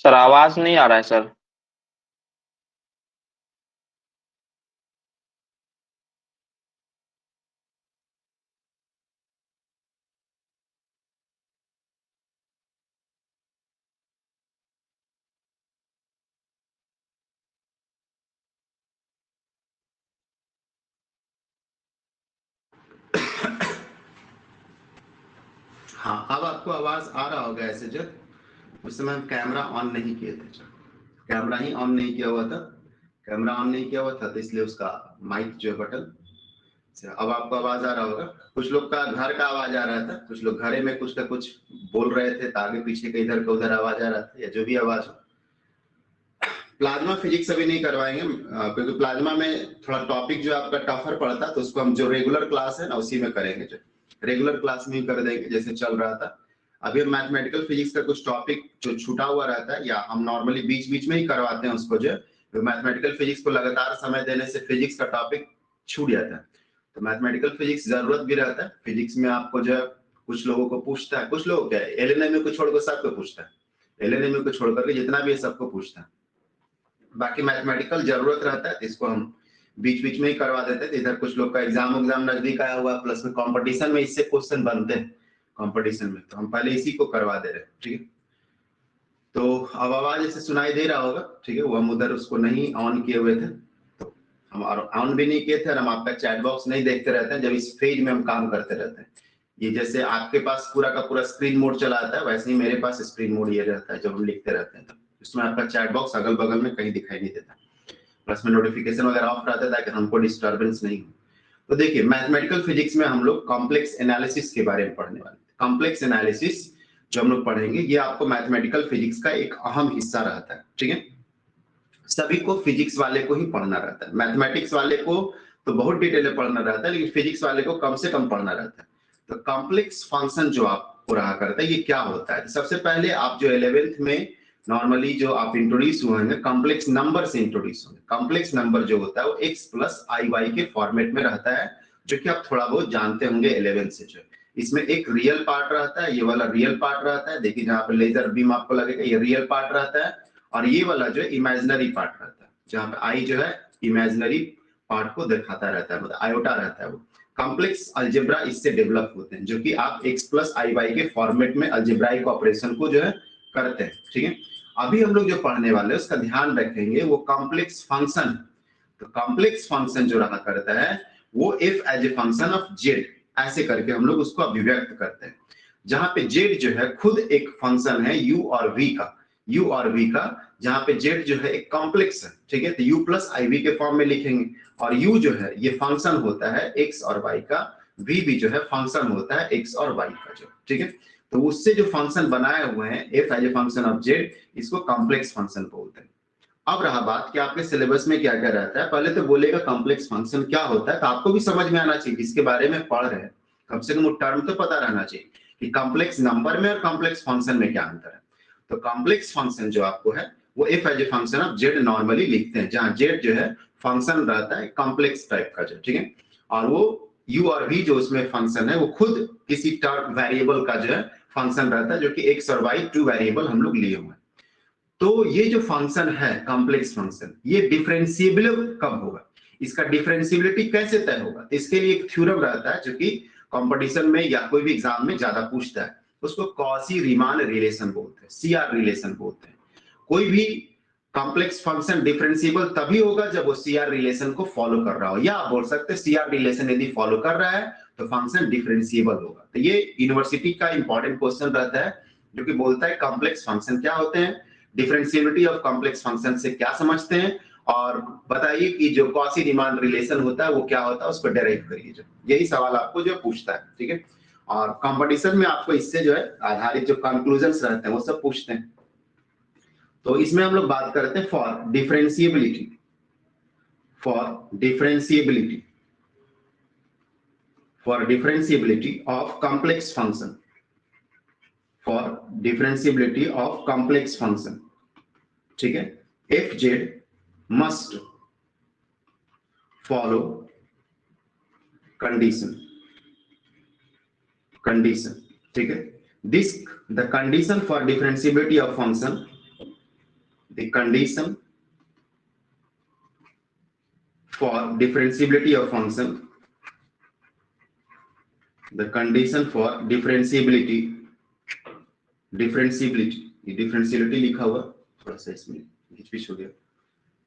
Sir आवाज नहीं आ रहा है सर। हाँ, अब आपको आवाज आ रहा होगा ऐसे। जब उस समय हम कैमरा ऑन नहीं किए थे, कैमरा ही ऑन नहीं किया हुआ था, कैमरा ऑन नहीं किया हुआ था, तो इसलिए उसका माइक जो है बटन से अब आपको आवाज आ रहा होगा। कुछ लोग का घर का आवाज आ रहा था, कुछ लोग घरे में कुछ का कुछ बोल रहे थे, तो आगे पीछे का इधर का उधर आवाज आ रहा था, या जो भी आवाज हो। प्लाज्मा फिजिक्स अभी नहीं करवाएंगे क्योंकि प्लाज्मा में थोड़ा टॉपिक जो आपका टफर पड़ता, तो उसको हम जो रेगुलर क्लास है ना उसी में करेंगे, जो रेगुलर क्लास में ही कर देंगे जैसे चल रहा था। अभी हम मैथमेटिकल फिजिक्स का कुछ टॉपिक जो छूटा हुआ रहता है, या हम नॉर्मली बीच बीच में ही करवाते हैं उसको, जो मैथमेटिकल फिजिक्स को लगातार समय देने से फिजिक्स का टॉपिक छूट जाता है। तो मैथमेटिकल फिजिक्स जरूरत भी रहता है। फिजिक्स में आपको जो कुछ लोगों को पूछता है, कुछ लोग क्या है एलएनएम को छोड़कर सबको पूछता है, एलएनएम को छोड़ करके जितना भी है सबको पूछता है। बाकी मैथमेटिकल जरूरत रहता है, इसको हम बीच बीच में ही करवा देते हैं। इधर कुछ लोग का एग्जाम नजदीक आया हुआ, प्लस में कंपटीशन में इससे क्वेश्चन बनते हैं कंपटीशन में, तो हम पहले इसी को करवा दे रहे हैं। ठीक है, तो अब आवाज ऐसे सुनाई दे रहा होगा। ठीक है, वो हम उधर उसको नहीं ऑन किए हुए थे, तो हम ऑन भी नहीं किए थे, और हम आपका चैट बॉक्स नहीं देखते रहते हैं जब इस फेज में हम काम करते रहते हैं। ये जैसे आपके पास पूरा का पूरा स्क्रीन मोड चला आता है, वैसे ही मेरे पास स्क्रीन मोड ये रहता है जब हम लिखते रहते हैं, तो इसमें आपका चैट बॉक्स अगल बगल में कहीं दिखाई नहीं देता, प्लस में नोटिफिकेशन वगैरह ऑफ रहता है ताकि हमको डिस्टर्बेंस नहीं हो। तो देखिए, मैथमेटिकल फिजिक्स में हम लोग कॉम्प्लेक्स एनालिसिस के बारे में पढ़ने वाले हैं। कॉम्प्लेक्स एनालिसिस जो हम लोग पढ़ेंगे, ये आपको मैथमेटिकल फिजिक्स का एक अहम हिस्सा रहता है। ठीक है, सभी को फिजिक्स वाले को ही पढ़ना रहता है, मैथमेटिक्स वाले को तो बहुत डिटेल में पढ़ना रहता है, लेकिन फिजिक्स वाले को कम से कम पढ़ना रहता है। तो कॉम्प्लेक्स फंक्शन जो आपको रहा करता है, ये क्या होता है? सबसे पहले आप जो 11th में नॉर्मली जो आप इंट्रोड्यूस हुए हैं, कॉम्प्लेक्स नंबर से इंट्रोड्यूस हुए। कॉम्प्लेक्स नंबर जो होता है वो x प्लस आई वाई के फॉर्मेट में रहता है, जो कि आप थोड़ा बहुत जानते होंगे 11th से। जो इसमें एक रियल पार्ट रहता है, ये वाला रियल पार्ट रहता है, देखिए जहाँ पे लेजर बीम आपको लगेगा, ये रियल पार्ट रहता है, और ये वाला जो है इमेजिनरी पार्ट रहता है, जहाँ पे आई जो है इमेजिनरी पार्ट को दिखाता रहता है, मतलब आयोटा रहता है। वो कॉम्प्लेक्स अलजेब्रा इससे डेवलप होते हैं, जो कि आप x प्लस आई वाई के फॉर्मेट में अलजेब्राइक ऑपरेशन को जो है करते हैं। ठीक है, अभी हम लोग जो पढ़ने वाले हैं उसका ध्यान रखेंगे, वो कॉम्प्लेक्स फंक्शन। तो कॉम्प्लेक्स फंक्शन जो रहा करता है वो f as a function of z, ऐसे करके हम लोग उसको अभिव्यक्त करते हैं, जहां पे z जो है खुद एक फंक्शन है u और v का, u और v का, जहां पे z जो है एक कॉम्प्लेक्स है। ठीक है, तो u प्लस आई वी के फॉर्म में लिखेंगे, और u जो है ये फंक्शन होता है x और y का, v भी जो है फंक्शन होता है x और y का जो। ठीक है, तो उससे जो फंक्शन बनाए हुए हैं f as a function of z, इसको कॉम्प्लेक्स फंक्शन बोलते हैं। अब रहा बात कि आपके सिलेबस में क्या क्या रहता है, पहले तो बोलेगा कॉम्प्लेक्स फंक्शन क्या होता है, तो आपको भी समझ में आना चाहिए जिसके बारे में पढ़ रहे हैं, कम से कम टर्म तो पता रहना चाहिए कि कॉम्प्लेक्स नंबर में और कॉम्प्लेक्स फंक्शन में क्या अंतर है। तो कॉम्प्लेक्स फंक्शन जो आपको है वो F as a function of Z normally लिखते हैं, जहां जेड जो है फंक्शन रहता है कॉम्प्लेक्स टाइप का जो। ठीक है, और वो यू और वी जो उसमें फंक्शन है वो खुद किसी टर्म वेरिएबल का जो है फंक्शन रहता है, जो कि एक्स और वाई टू वेरिएबल हम लोग लिए हुए हैं। तो ये जो फंक्शन है कॉम्प्लेक्स फंक्शन, ये डिफरेंशिएबल कब होगा, इसका डिफरेंशिएबिलिटी कैसे तय होगा? तो इसके लिए एक थ्योरम रहता है जो कि कंपटीशन में या कोई भी एग्जाम में ज्यादा पूछता है, उसको कॉची रीमान रिलेशन बोलते हैं, सीआर रिलेशन बोलते हैं। कोई भी कॉम्प्लेक्स फंक्शन डिफरेंशिएबल तभी होगा जब वो सीआर रिलेशन को फॉलो कर रहा हो, या आप बोल सकते हैं सीआर रिलेशन यदि फॉलो कर रहा है तो फंक्शन डिफरेंशिएबल होगा। तो ये यूनिवर्सिटी का इंपॉर्टेंट क्वेश्चन रहता है, जो कि बोलता है कॉम्प्लेक्स फंक्शन क्या होते हैं, डिफरेंशिएबिलिटी ऑफ कॉम्प्लेक्स फंक्शन से क्या समझते हैं, और बताइए कि जो कॉची रीमान रिलेशन होता है वो क्या होता है, उसको डेराइव करिए। जो यही सवाल आपको जो पूछता है। ठीक है, और कंपटीशन में आपको इससे जो है आधारित जो कंक्लूजन्स रहते हैं वो सब पूछते हैं। तो इसमें हम लोग बात करते हैं for differentiability, differentiability for differentiability of complex function, for differentiability of complex function. ठीक है, F Z must follow condition, ठीक है, this the condition for differentiability of function the condition for differentiability of function, the condition for differentiability, differentiability लिखा हुआ थोड़ा सा इसमें बीच हो गया,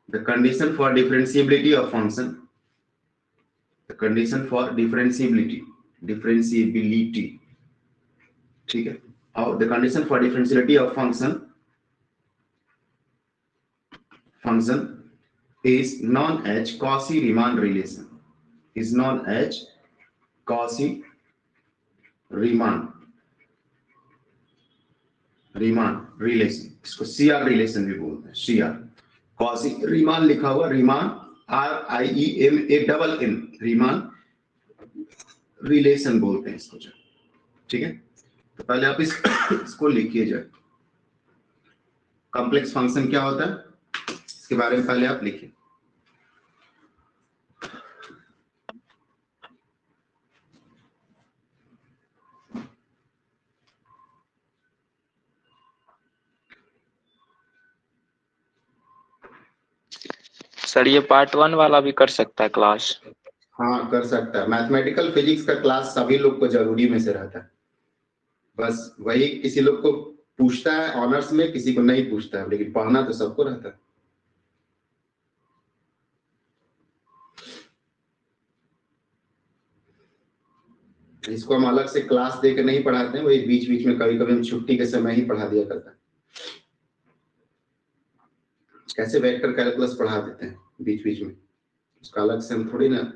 the condition for differentiability of function, the condition for differentiability, ठीक है, और the condition for differentiability of function is known as Cauchy-Riemann relation, is known as Cauchy-Riemann relation, इसको CR relation भी बोलते हैं, CR Cauchy-Riemann लिखा हुआ, Riemann RIEMANN, Riemann relation बोलते हैं इसको, ठीक है। तो पहले आप इसको लिखिए जाए, कॉम्प्लेक्स फंक्शन क्या होता है इसके बारे में पहले आप लिखिए। सर ये पार्ट 1 वाला भी कर सकता है क्लास? हाँ कर सकता है, मैथमेटिकल फिजिक्स का क्लास सभी लोग को जरूरी में से रहता है, बस वही किसी लोग को पूछता है ऑनर्स में, किसी को नहीं पूछता है, लेकिन पढ़ना तो सबको रहता है। इसको हम अलग से क्लास देकर नहीं पढ़ाते हैं, वही बीच बीच में कभी कभी हम छुट्टी के समय ही पढ़ा दिया करता है, कैसे वेक्टर कैलकुलस पढ़ा देते हैं बीच बीच में, उसका अलग से हम थोड़ी ना।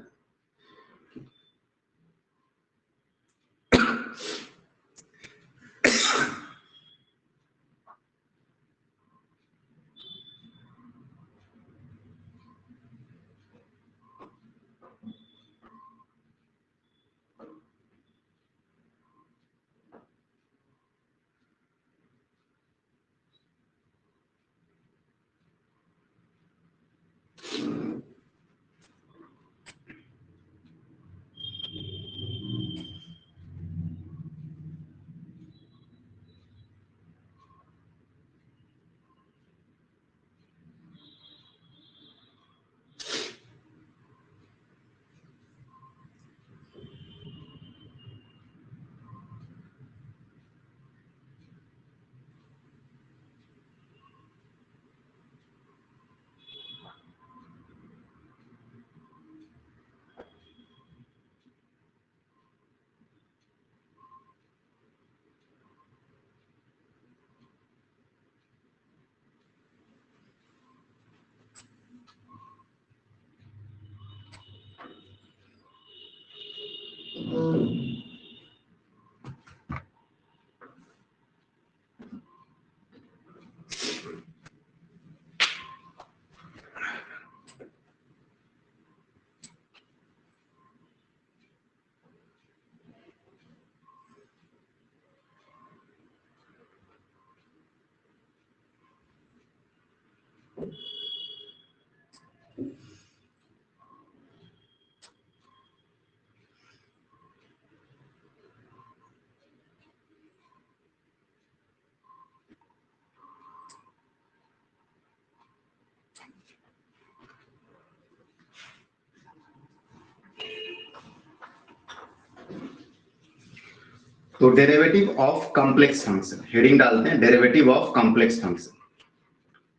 तो derivative of complex function, heading डालते हैं derivative of complex function,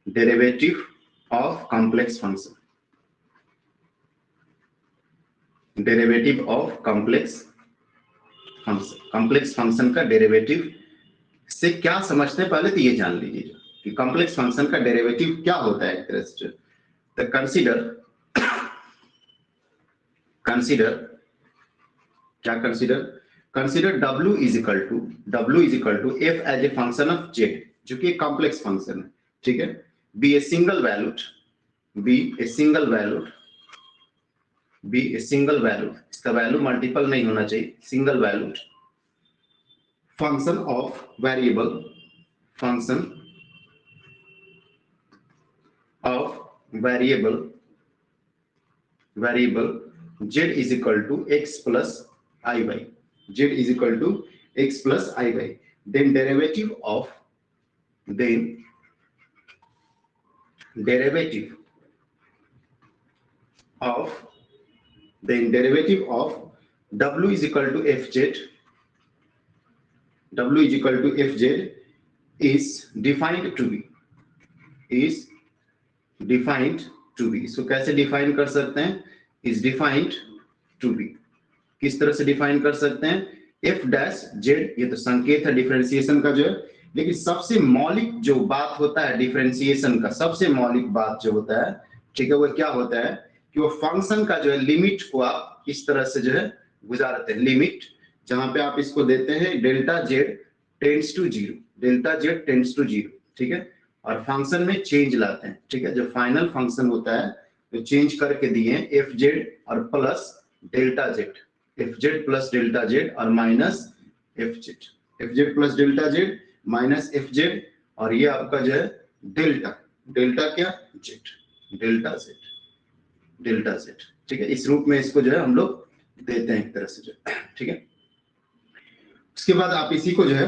derivative of complex function, derivative of complex function, complex function का डेरिवेटिव से क्या समझते हैं पहले तो ये जान लीजिए कि कॉम्प्लेक्स फंक्शन का डेरिवेटिव क्या होता है एक तरह से। तो consider W is equal to f as a function of z, जो कि एक कॉम्प्लेक्स फंक्शन है, ठीक है। be a single valued, इसका वैल्यू मल्टीपल नहीं होना चाहिए, single valued function of variable z is equal to x plus iy, then derivative of derivative of w is equal to fz. W is equal to fz is defined to be इसको कैसे define कर सकते हैं? is defined to be किस तरह से define कर सकते हैं? f डैश z, ये तो संकेत है डिफरेंशिएशन का जो है, लेकिन सबसे मौलिक जो बात होता है डिफरेंशिएशन का, सबसे मौलिक बात जो होता है, ठीक है, वो क्या होता है कि वो फंक्शन का जो है लिमिट को आप इस तरह से जो है गुजारते हैं। लिमिट जहां पे आप इसको देते हैं delta Z tends to zero, delta Z tends to zero, ठीक है, और फंक्शन में चेंज लाते हैं, ठीक है, जो फाइनल फंक्शन होता है तो चेंज करके दिए एफ जेड और plus delta z, f z plus delta z और minus f z plus delta z minus f z, और ये आपका जो है डेल्टा क्या जेड, डेल्टा जेड, ठीक है, इस रूप में इसको जो है हम लोग देते हैं एक तरह से जो, ठीक है। उसके बाद आप इसी को जो है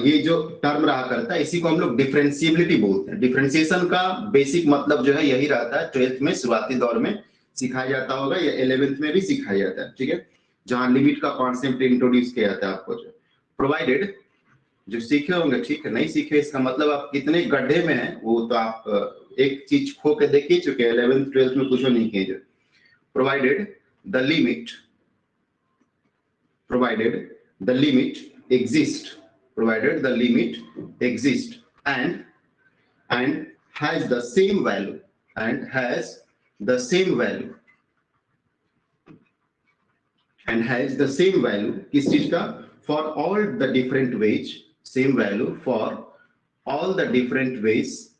ये जो टर्म रहा करता है इसी को हम लोग डिफरेंशिएबिलिटी बोलते हैं। डिफरेंशिएशन का बेसिक मतलब जो है यही रहता है, 12th में शुरुआती दौर में सिखाया जाता होगा या 11th में भी सिखाया जाता है, ठीक है, जहां लिमिट का कॉन्सेप्ट इंट्रोड्यूस किया जाता है आपको, जो प्रोवाइडेड जो सीखे होंगे, ठीक है, नहीं सीखे इसका मतलब आप कितने गड्ढे में हैं वो तो आप एक चीज खो के देख ही चुके हैं, 11th 12th में कुछ नहीं किए। जो provided the limit exist, provided the limit exist and has the same value किस चीज का? for all the different ways, same value for all the different ways,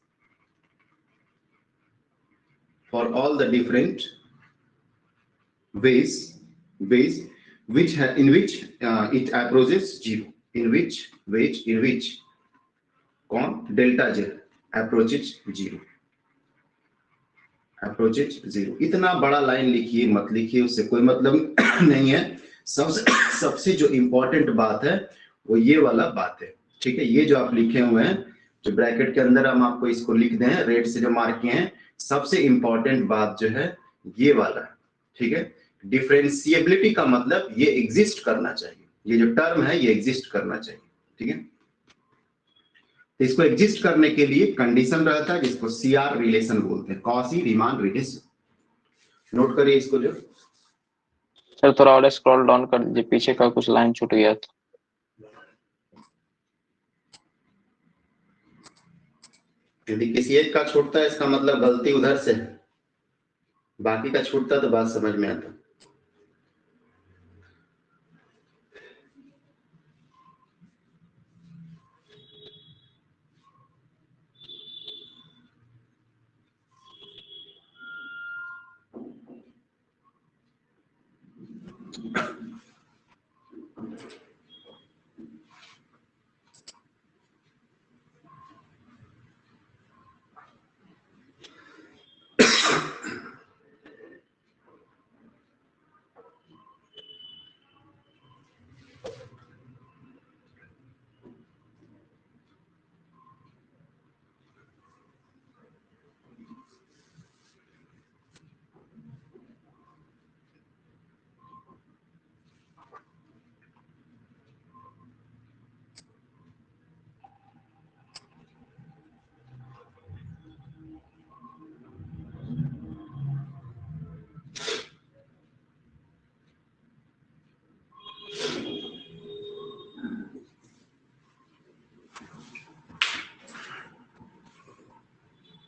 which in which it approaches zero, in which कौन? Delta Z approaches zero। इतना बड़ा line लिखिए मत लिखिए, उससे कोई मतलब नहीं है। सबसे जो इंपॉर्टेंट बात है वो ये वाला बात है, ठीक है, ये जो आप लिखे हुए हैं जो ब्रैकेट के अंदर हम आपको इसको लिख दें रेड से जो मार्क किए हैं, सबसे इंपॉर्टेंट बात जो है ये वाला, ठीक है। डिफरेंशिएबिलिटी का मतलब ये एग्जिस्ट करना चाहिए, ये जो टर्म है ये एग्जिस्ट करना चाहिए, ठीक है। तो इसको एग्जिस्ट करने के लिए कंडीशन रहता है जिसको सीआर रिलेशन बोलते हैं, कॉची रीमान रिलेशन। नोट करिए इसको। जो सर थोड़ा और स्क्रॉल डाउन कर दीजिए, पीछे का कुछ लाइन छूट गया था। यदि किसी एक का छूटता है इसका मतलब गलती उधर से, बाकी का छूटता तो बात समझ में आता।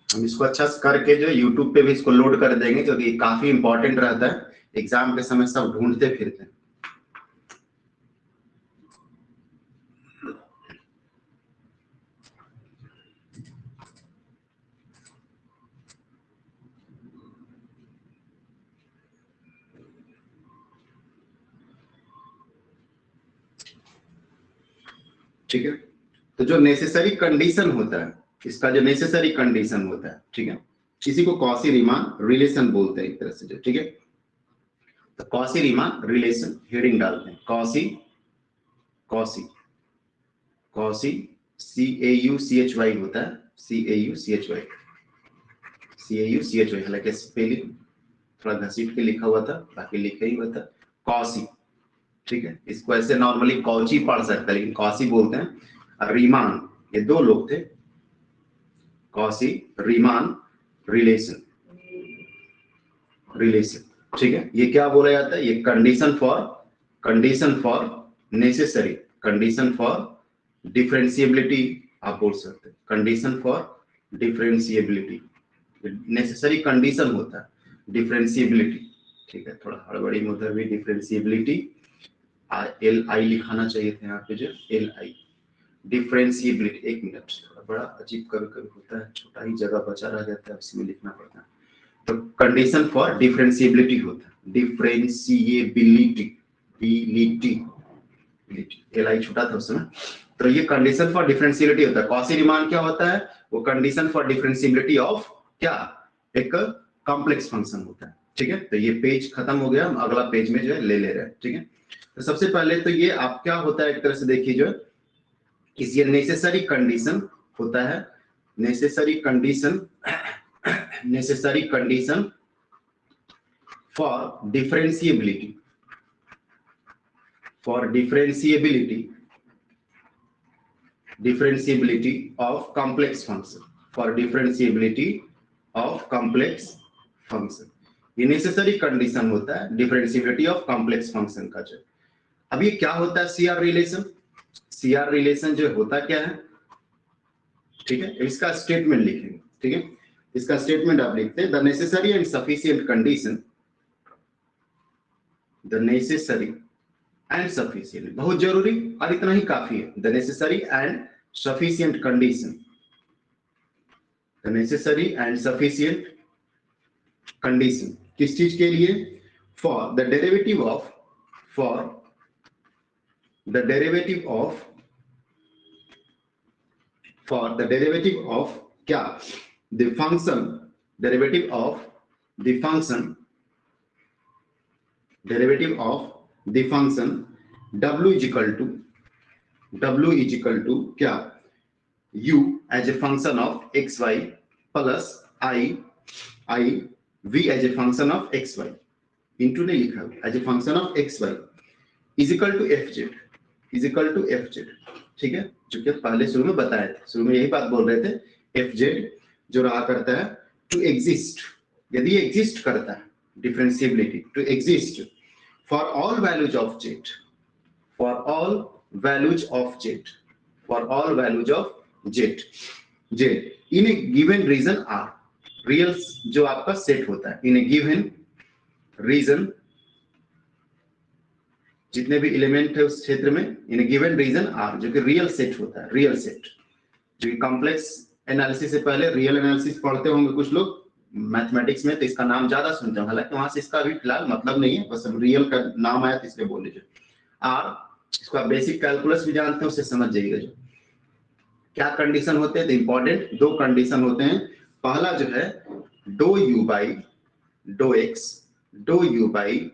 हम इसको अच्छा से करके जो YouTube पे भी इसको लोड कर देंगे क्योंकि काफी इंपॉर्टेंट रहता है, एग्जाम के समय सब ढूंढते फिरते हैं। ठीक है, तो जो नेसेसरी कंडीशन होता है, इसका जो नेसेसरी कंडीशन होता है, ठीक है, इसी को कॉची रीमान रिलेशन बोलते हैं एक तरह से जो, ठीक है। तो कॉची रीमान रिलेशन हेडिंग डालते हैं, कॉची CAUCHY होता है, CAUCHY। CAUCHO, हालांकि स्पेलिंग थोड़ा घसीट के लिखा हुआ था, बाकी लिखा ही हुआ था कौसी, ठीक है। इसको ऐसे नॉर्मली कौची पढ़ सकता है, लेकिन कौसी बोलते हैं। रीमान, ये दो लोग थे, कौसी रीमान, रिलेशन, ठीक है। ये क्या बोला जाता है, ये condition for necessary, condition for differentiability आप बोल सकते हैं, condition for differentiability, necessary condition होता है डिफरेंशिएबिलिटी, ठीक है। थोड़ा हड़बड़ी में उधर भी डिफरेंशिएबिलिटी, LI लिखाना चाहिए था यहाँ पे, जो LI डिफरेंशिएबिलिटी। एक मिनट, थोड़ा बड़ा अजीब कभी कभी होता है, छोटा ही जगह बचा रह जाता है, इसमें लिखना पड़ता है। तो कंडीशन फॉर डिफरेंशिएबिलिटी होता है, डिफरेंशिएबिलिटी, LI छोटा था उसमें। तो ये कंडीशन फॉर डिफरेंशिएबिलिटी होता है। कौशी रीमान क्या होता है, वो कंडीशन फॉर डिफरेंशिएबिलिटी ऑफ क्या, एक कॉम्प्लेक्स फंक्शन होता है, ठीक है। तो ये पेज खत्म हो गया, हम अगला पेज में जो है ले रहे हैं, ठीक है। तो सबसे पहले तो ये आप क्या होता है, एक तरह से देखिए जो ये नेसेसरी कंडीशन होता है, necessary condition for differentiability, differentiability of complex function, for differentiability of complex function, ये नेसेसरी कंडीशन होता है डिफरेंशिएबिलिटी ऑफ कॉम्प्लेक्स फंक्शन का। जो अब ये क्या होता है, CR रिलेशन, CR रिलेशन जो होता क्या है, ठीक है। इसका स्टेटमेंट लिखेंगे, ठीक है। इसका स्टेटमेंट आप लिखते हैं, the necessary and sufficient condition, the necessary and sufficient, बहुत जरूरी और इतना ही काफी है, the necessary and sufficient condition, the necessary and sufficient condition किस चीज के लिए, फॉर द डेरिवेटिव ऑफ, क्या, the function, derivative of the function w is equal to क्या, u as a function of xy plus I v as a function of xy, into नहीं लिखा हुआ, as a function of xy is equal to fz, ठीक है। जो कि पहले शुरू में बताया था, शुरू में यही बात बोल रहे थे, fz जो रहा करता है टू एग्जिस्ट, यदि एग्जिस्ट करता है, differentiability to exist for all values of z, for all values of z in a given region R, real जो आपका सेट होता है, in a given region, जितने भी एलिमेंट है उस क्षेत्र में, in a given region R, जो कि रियल सेट होता है, रियल सेट, जो कि कॉम्प्लेक्स एनालिसिस से पहले रियल एनालिसिस पढ़ते होंगे कुछ लोग मैथमेटिक्स में, तो इसका नाम ज्यादा सुनते हैं, हालांकि वहां से इसका भी फिलहाल मतलब नहीं है, बस रियल का नाम आया तो इसलिए बोल लीजिए। आर, इसका बेसिक कैलकुलस भी जानते हैं, उससे समझ जाइएगा। जो क्या कंडीशन होते हैं, इंपॉर्टेंट दो कंडीशन होते हैं। पहला जो है do you by dough x, dough you by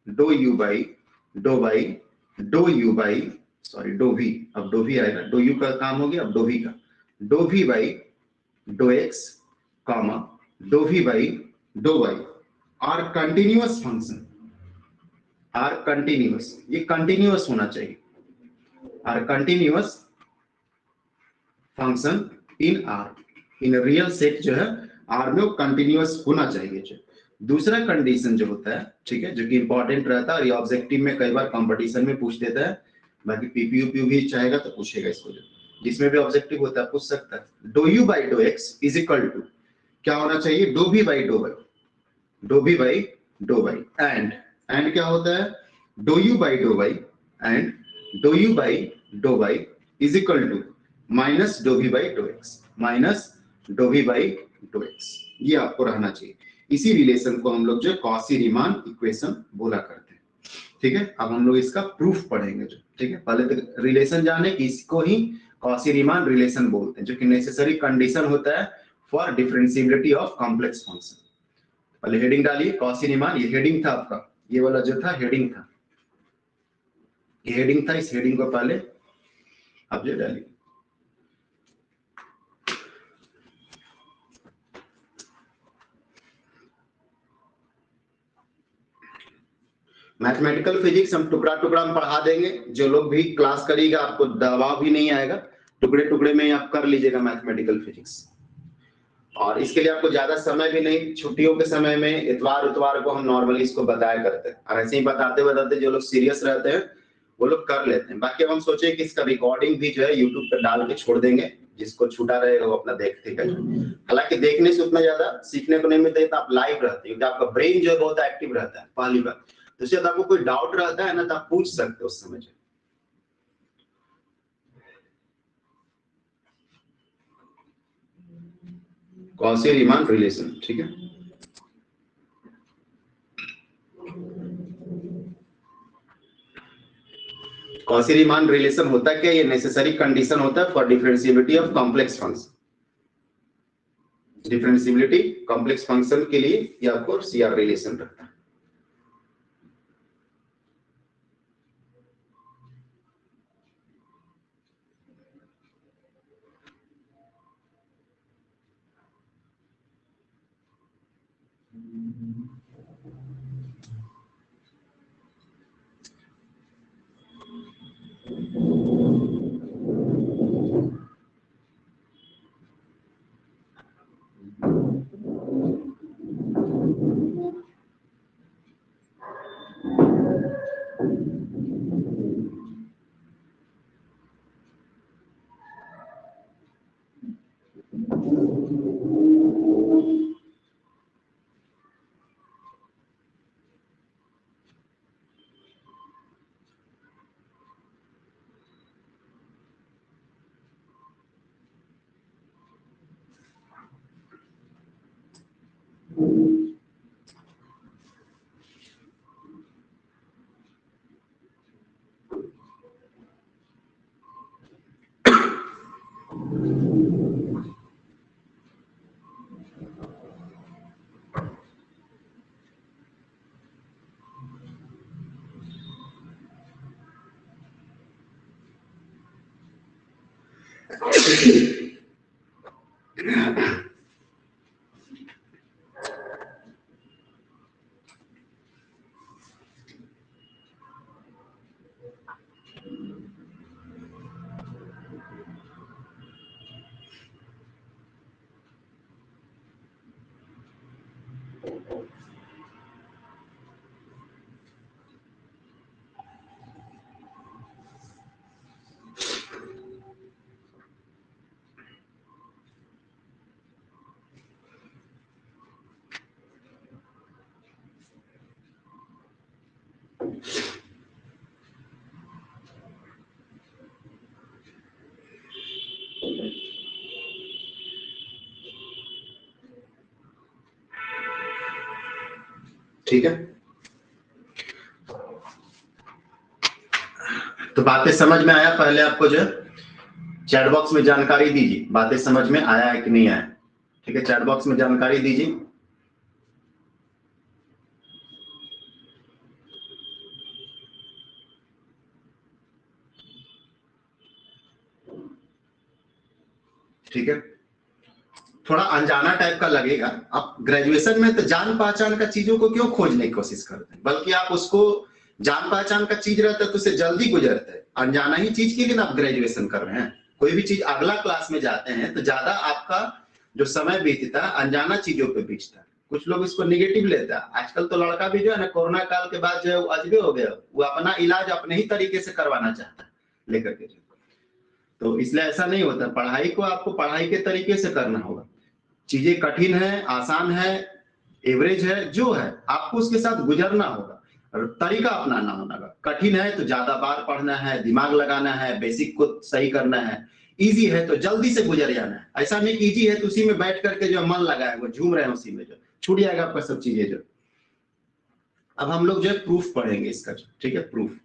do v, अब डो वी आएगा, डो यू का काम हो गया, अब डो वी का, do we by dough x comma do we by dough y are continuous function, are continuous, ये continuous होना चाहिए, are continuous function in R, in real set जो है आर में वो कंटिन्यूअस होना चाहिए। जो दूसरा कंडीशन जो होता है, ठीक है, जो कि इंपॉर्टेंट रहता है और ये ऑब्जेक्टिव में कई बार कंपटीशन में पूछ देता है, बाकी पीपीयू भी चाहेगा तो पूछेगा इसको, जो जिसमें भी ऑब्जेक्टिव होता है पूछ सकता है। Do you by dough x is equal to क्या होना चाहिए, do v by dough y, do v by dough y, and क्या होता है, do you by dough y and do you by dough y is equal to minus do we by dough x, minus do we by dough x, ये आपको रहना चाहिए। इसी relation को हम लोग जो कॉशी रीमान इक्वेशन बोला करते हैं, ठीक है। अब हम लोग इसका प्रूफ पढ़ेंगे, जो ठीक है, पहले तो रिलेशन जाने, इसको ही कॉशी रीमान रिलेशन बोलते हैं, जो कि नेसेसरी कंडीशन होता है for differentiability of complex function. पहले हेडिंग डालिए, कॉशी रीमान, ये हेडिंग था आपका, ये वाला जो था हेडिंग था, ये हेडिंग था, इस हेडिंग को पहले आप जो डालिए। मैथमेटिकल फिजिक्स हम टुकड़ा टुकड़ा में पढ़ा देंगे, जो लोग भी क्लास करेगा आपको दबाव भी नहीं आएगा, टुकड़े टुकड़े में आप कर लीजिएगा मैथमेटिकल फिजिक्स। और इसके लिए आपको ज्यादा समय भी नहीं, छुट्टियों के समय में इतवार उतवार को हम नॉर्मली इसको बताया करते हैं, और ऐसे ही बताते बताते जो लोग सीरियस रहते हैं वो लोग कर लेते हैं। बाकी अब हम सोचे कि इसका रिकॉर्डिंग भी जो है यूट्यूब पर डाल के छोड़ देंगे, जिसको छूटा रहेगा वो अपना देखते हैं। हालांकि देखने से उतना ज्यादा सीखने को नहीं मिलता है, तो आप लाइव रहते हैं, क्योंकि आपका ब्रेन जो है बहुत एक्टिव रहता है पहली बार। तो शायद आपको कोई डाउट रहता है ना, तो आप पूछ सकते हो उस समय। कॉशी रीमान रिलेशन, ठीक है। कॉशी रीमान रिलेशन होता क्या? ये नेसेसरी कंडीशन होता है for differentiability of complex function. Differentiability complex function के लिए ये आपको सीआर रिलेशन रखता है। ठीक है, तो बातें समझ में आया? पहले आपको जो चैट बॉक्स में जानकारी दीजिए, बातें समझ में आया है कि नहीं आया? ठीक है, चैट बॉक्स में जानकारी दीजिए। ठीक है, थोड़ा अनजाना टाइप का लगेगा। आप ग्रेजुएशन में तो जान पहचान का चीजों को क्यों खोजने की कोशिश करते हैं, बल्कि आप उसको जान पहचान का चीज रहता है तो उसे जल्दी गुजरते हैं। अनजाना ही चीज के लिए ना आप ग्रेजुएशन कर रहे हैं। कोई भी चीज अगला क्लास में जाते हैं तो ज्यादा आपका जो समय बीतता है अनजाना चीजों पे बीतता है। कुछ लोग इसको निगेटिव लेता है। आजकल तो लड़का भी जो है ना, कोरोना काल के बाद जो है वो अजबे हो गया, वो अपना इलाज अपने ही तरीके से करवाना चाहता है लेकर के। तो इसलिए ऐसा नहीं होता, पढ़ाई को आपको पढ़ाई के तरीके से करना होगा। चीजें कठिन है, आसान है, एवरेज है, जो है आपको उसके साथ गुजरना होगा और तरीका अपनाना होगा। कठिन है तो ज्यादा बार पढ़ना है, दिमाग लगाना है, बेसिक को सही करना है। इजी है तो जल्दी से गुजर जाना है। ऐसा नहीं कि इजी है तो उसी में बैठ करके जो मन लगाए वो झूम रहे हैं उसी में, जो छूट जाएगा आपका सब चीजें। जो अब हम लोग जो है प्रूफ पढ़ेंगे इसका, ठीक है, प्रूफ।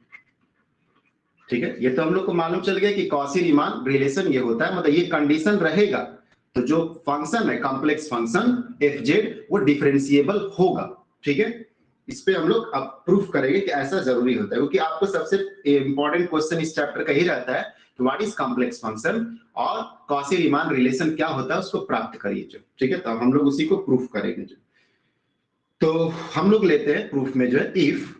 ठीक है, ये तो हम लोग को मालूम चल गया कि कॉशी रीमान रिलेशन ये होता है, मतलब ये कंडीशन रहेगा तो जो फंक्शन है कॉम्प्लेक्स फंक्शन एफ जेड वो डिफरेंशिएबल होगा। ठीक है, इस पे हम लोग अब प्रूफ करेंगे कि ऐसा जरूरी होता है, क्योंकि आपको सबसे इंपॉर्टेंट क्वेश्चन इस चैप्टर का ही रहता है कि व्हाट इज कॉम्प्लेक्स फंक्शन और कॉशी रीमान रिलेशन क्या होता है, उसको प्राप्त करिए जो। ठीक है, तो हम लोग उसी को प्रूफ करेंगे जो। तो हम लोग लेते हैं प्रूफ में जो है इफ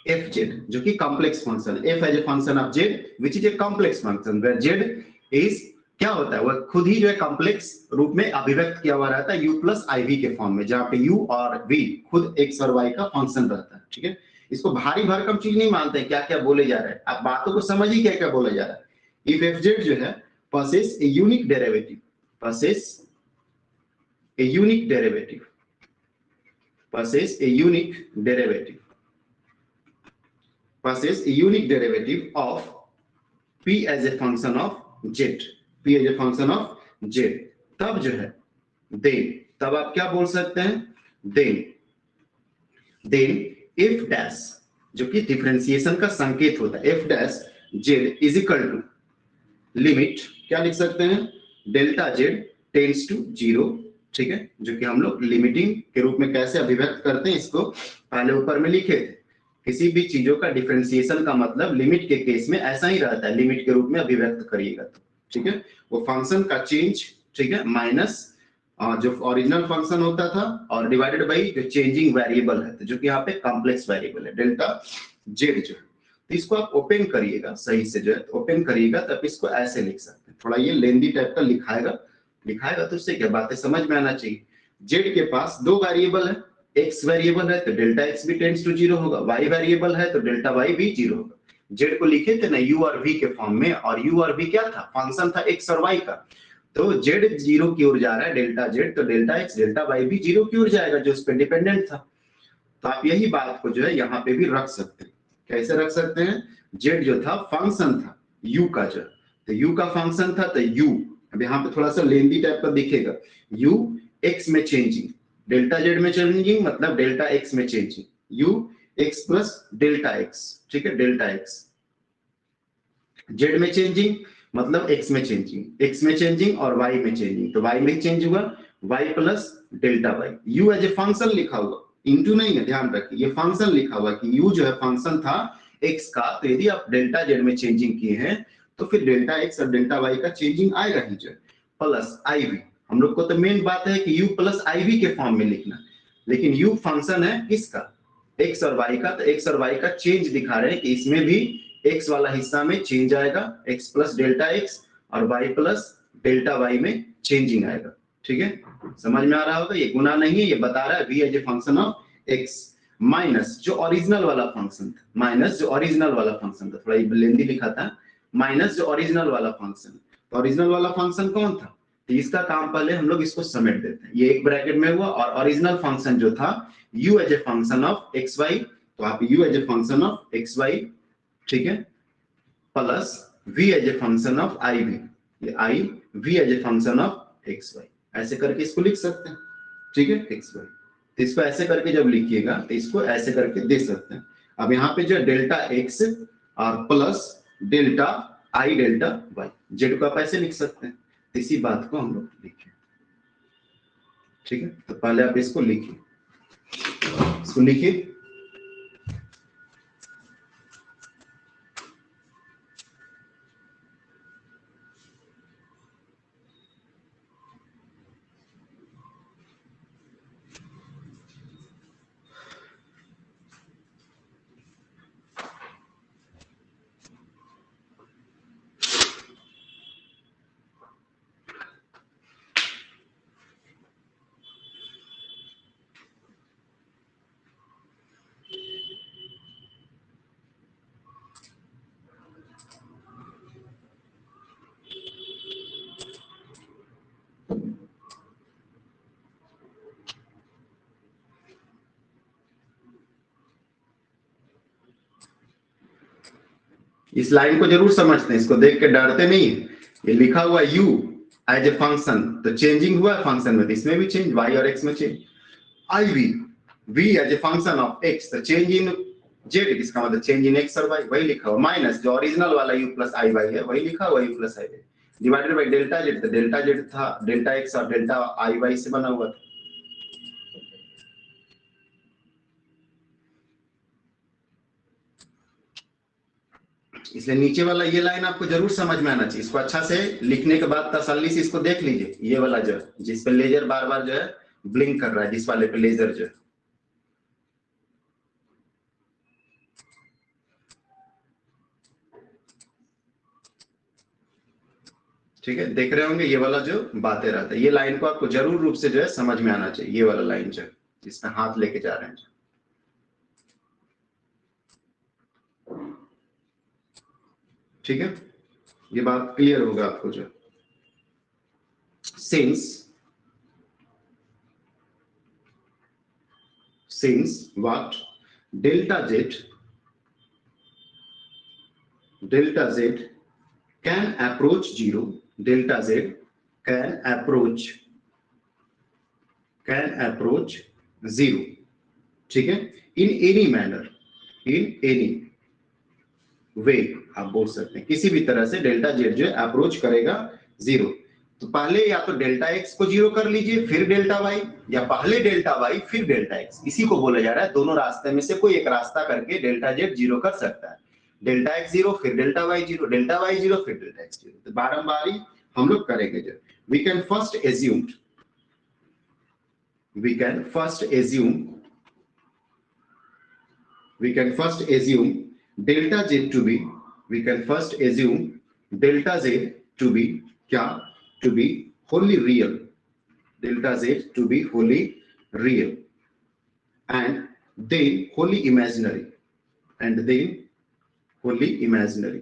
एफ जेड, जो कि complex function, F as a function of Z which is a complex function where Z is क्या होता है, वह खुद ही जो है कॉम्प्लेक्स रूप में अभिव्यक्त किया हुआ रहता है u प्लस IV के फॉर्म में, जहां पे u और v खुद x और y का फंक्शन रहता है। ठीक है, इसको भारी भरकम चीज नहीं मानते, क्या क्या बोले जा रहे हैं, आप बातों को समझिए क्या क्या बोला जा रहा है। इफ एफ जेड जो है possess a unique derivative, possess a unique derivative, possess a unique derivative, possess a unique derivative of p as a function of z, p as a function of z, तब जो है then, तब आप क्या बोल सकते हैं, then f dash, जो कि डिफरेंशिएशन का संकेत होता है, f dash z is equal to limit, क्या लिख सकते हैं, डेल्टा z टेंड्स टू 0। ठीक है, जो कि हम लोग लिमिटिंग के रूप में कैसे अभिव्यक्त करते हैं, इसको पहले ऊपर में लिखे थे। किसी भी चीजों का डिफरेंशिएशन का मतलब लिमिट के केस में ऐसा ही रहता है, लिमिट के रूप में अभिव्यक्त करिएगा तो। ठीक है, वो फंक्शन का चेंज, ठीक है, माइनस जो ओरिजिनल फंक्शन होता था और डिवाइडेड बाय जो चेंजिंग वेरिएबल है, जो कि यहाँ पे कॉम्प्लेक्स वेरिएबल है डेल्टा जेड जो है। तो इसको आप ओपन करिएगा सही से, जो है ओपन करिएगा तब इसको ऐसे लिख सकते हैं, थोड़ा ये लेंदी टाइप का लिखाएगा तो उससे क्या बातें समझ में आना चाहिए। जेड के पास दो वेरिएबल है, एक्स वेरिएबल है तो डेल्टा एक्स भी टेंड्स टू 0 होगा, वाई वेरिएबल है तो डेल्टा वाई भी 0 होगा। जेड को लिखे थे ना यू और वी के फॉर्म में, और यू और वी क्या था, फंक्शन था एक्स और वाई का, तो जेड 0 की ओर जा रहा है, डेल्टा जेड, तो डेल्टा एक्स डेल्टा वाई भी 0 की ओर जाएगा जो उस पर डिपेंडेंट था। तो आप यही बात को जो है यहाँ पे भी रख सकते हैं। कैसे रख सकते हैं, जेड जो था फंक्शन था u का, जो तो u का फंक्शन था तो u, अब यहाँ पे थोड़ा सा लेंदी टाइप का दिखेगा, u x में चेंजिंग, डेल्टा जेड में चेंजिंग मतलब डेल्टा x में changing, u x plus delta x, ठीक है, डेल्टा x, जेड में चेंजिंग मतलब x में चेंजिंग, x में चेंजिंग और y में चेंजिंग, तो y में चेंज हुआ y plus delta y, u as a function लिखा हुआ, इंटू नहीं है, ध्यान रखिए ये फंक्शन लिखा हुआ कि u जो है फंक्शन था x का, तो यदि आप डेल्टा जेड में चेंजिंग किए हैं तो फिर डेल्टा x और डेल्टा y का चेंजिंग आएगा ही, जो प्लस iv, हम लोग को तो मेन बात है कि u प्लस iv के फॉर्म में लिखना, लेकिन u फंक्शन है किसका, x और y का, तो x और y का चेंज दिखा रहे हैं कि इसमें भी x वाला हिस्सा में चेंज आएगा, x प्लस डेल्टा x, और y प्लस डेल्टा y में चेंजिंग आएगा। ठीक है, समझ में आ रहा होगा, ये गुना नहीं है, ये बता रहा है v as a function of x minus जो ओरिजिनल वाला फंक्शन था, माइनस जो ओरिजिनल वाला फंक्शन था, थोड़ा लेंदी लिखा था, माइनस जो ओरिजिनल वाला फंक्शन, तो ओरिजिनल वाला फंक्शन कौन था, तो इसका काम पहले हम लोग इसको समेट देते हैं, ये एक ब्रैकेट में हुआ, और ओरिजिनल फंक्शन जो था u as a function of xy, तो आप u as a function of xy, ठीक है, plus v as a function of iv, ये i v as a function of xy, ऐसे करके इसको लिख सकते हैं। ठीक है, xy, तो इसको ऐसे करके जब लिखिएगा तो इसको ऐसे करके दे सकते हैं। अब यहाँ पे जो डेल्टा x और plus delta i delta y, Z को आप ऐसे लिख सकते हैं, इसी बात को हम लोग लिखें। ठीक है, तो पहले आप इसको लिखिए, इसको लिखिए, इस लाइन को जरूर समझते हैं, इसको देख के डरते नहीं है। ये लिखा हुआ u एज ए फंक्शन, तो चेंजिंग हुआ फंक्शन में, तो इसमें भी चेंज, y और x में change, iv v as a function of x, तो चेंज इन z, इसका मतलब चेंज इन x और y, वही लिखा हुआ, माइनस जो ओरिजिनल वाला u प्लस i y है वही लिखा हुआ u plus i y, divided by delta z, तो डेल्टा z था डेल्टा x और डेल्टा i y से बना हुआ था। इसलिए नीचे वाला ये लाइन आपको जरूर समझ में आना चाहिए, इसको अच्छा से लिखने के बाद तसल्ली से इसको देख लीजिए, ये वाला जो जिस पे लेजर बार बार जो है ब्लिंक कर रहा है, जिस वाले पे लेजर जो है, ठीक है, देख रहे होंगे ये वाला जो बातें रहता है, ये लाइन को आपको जरूर रूप से जो है समझ में आना चाहिए, ये वाला लाइन जो जिसमें हाथ लेके जा रहे हैं। ठीक है, ये बात क्लियर होगा आपको जो since what delta z can approach zero, delta z can approach zero, ठीक है, in any manner, in any way आप बोल सकते हैं, किसी भी तरह से डेल्टा जेड जो है अप्रोच करेगा जीरो। तो पहले या तो डेल्टा एक्स को जीरो कर लीजिए फिर डेल्टा वाई, या पहले डेल्टा वाई फिर डेल्टा एक्स, इसी को बोला जा रहा है दोनों रास्ते में से कोई एक रास्ता करके डेल्टा जेड जीरो कर सकता है। डेल्टा एक्स जीरो फिर delta Y zero, delta Y zero फिर डेल्टा एक्स जीरो, तो बारंबारी हम लोग करेंगे। जो we can first assume delta z to be, we can first assume delta z to be क्या, to be wholly real, delta z to be wholly real and then wholly imaginary, and then wholly imaginary,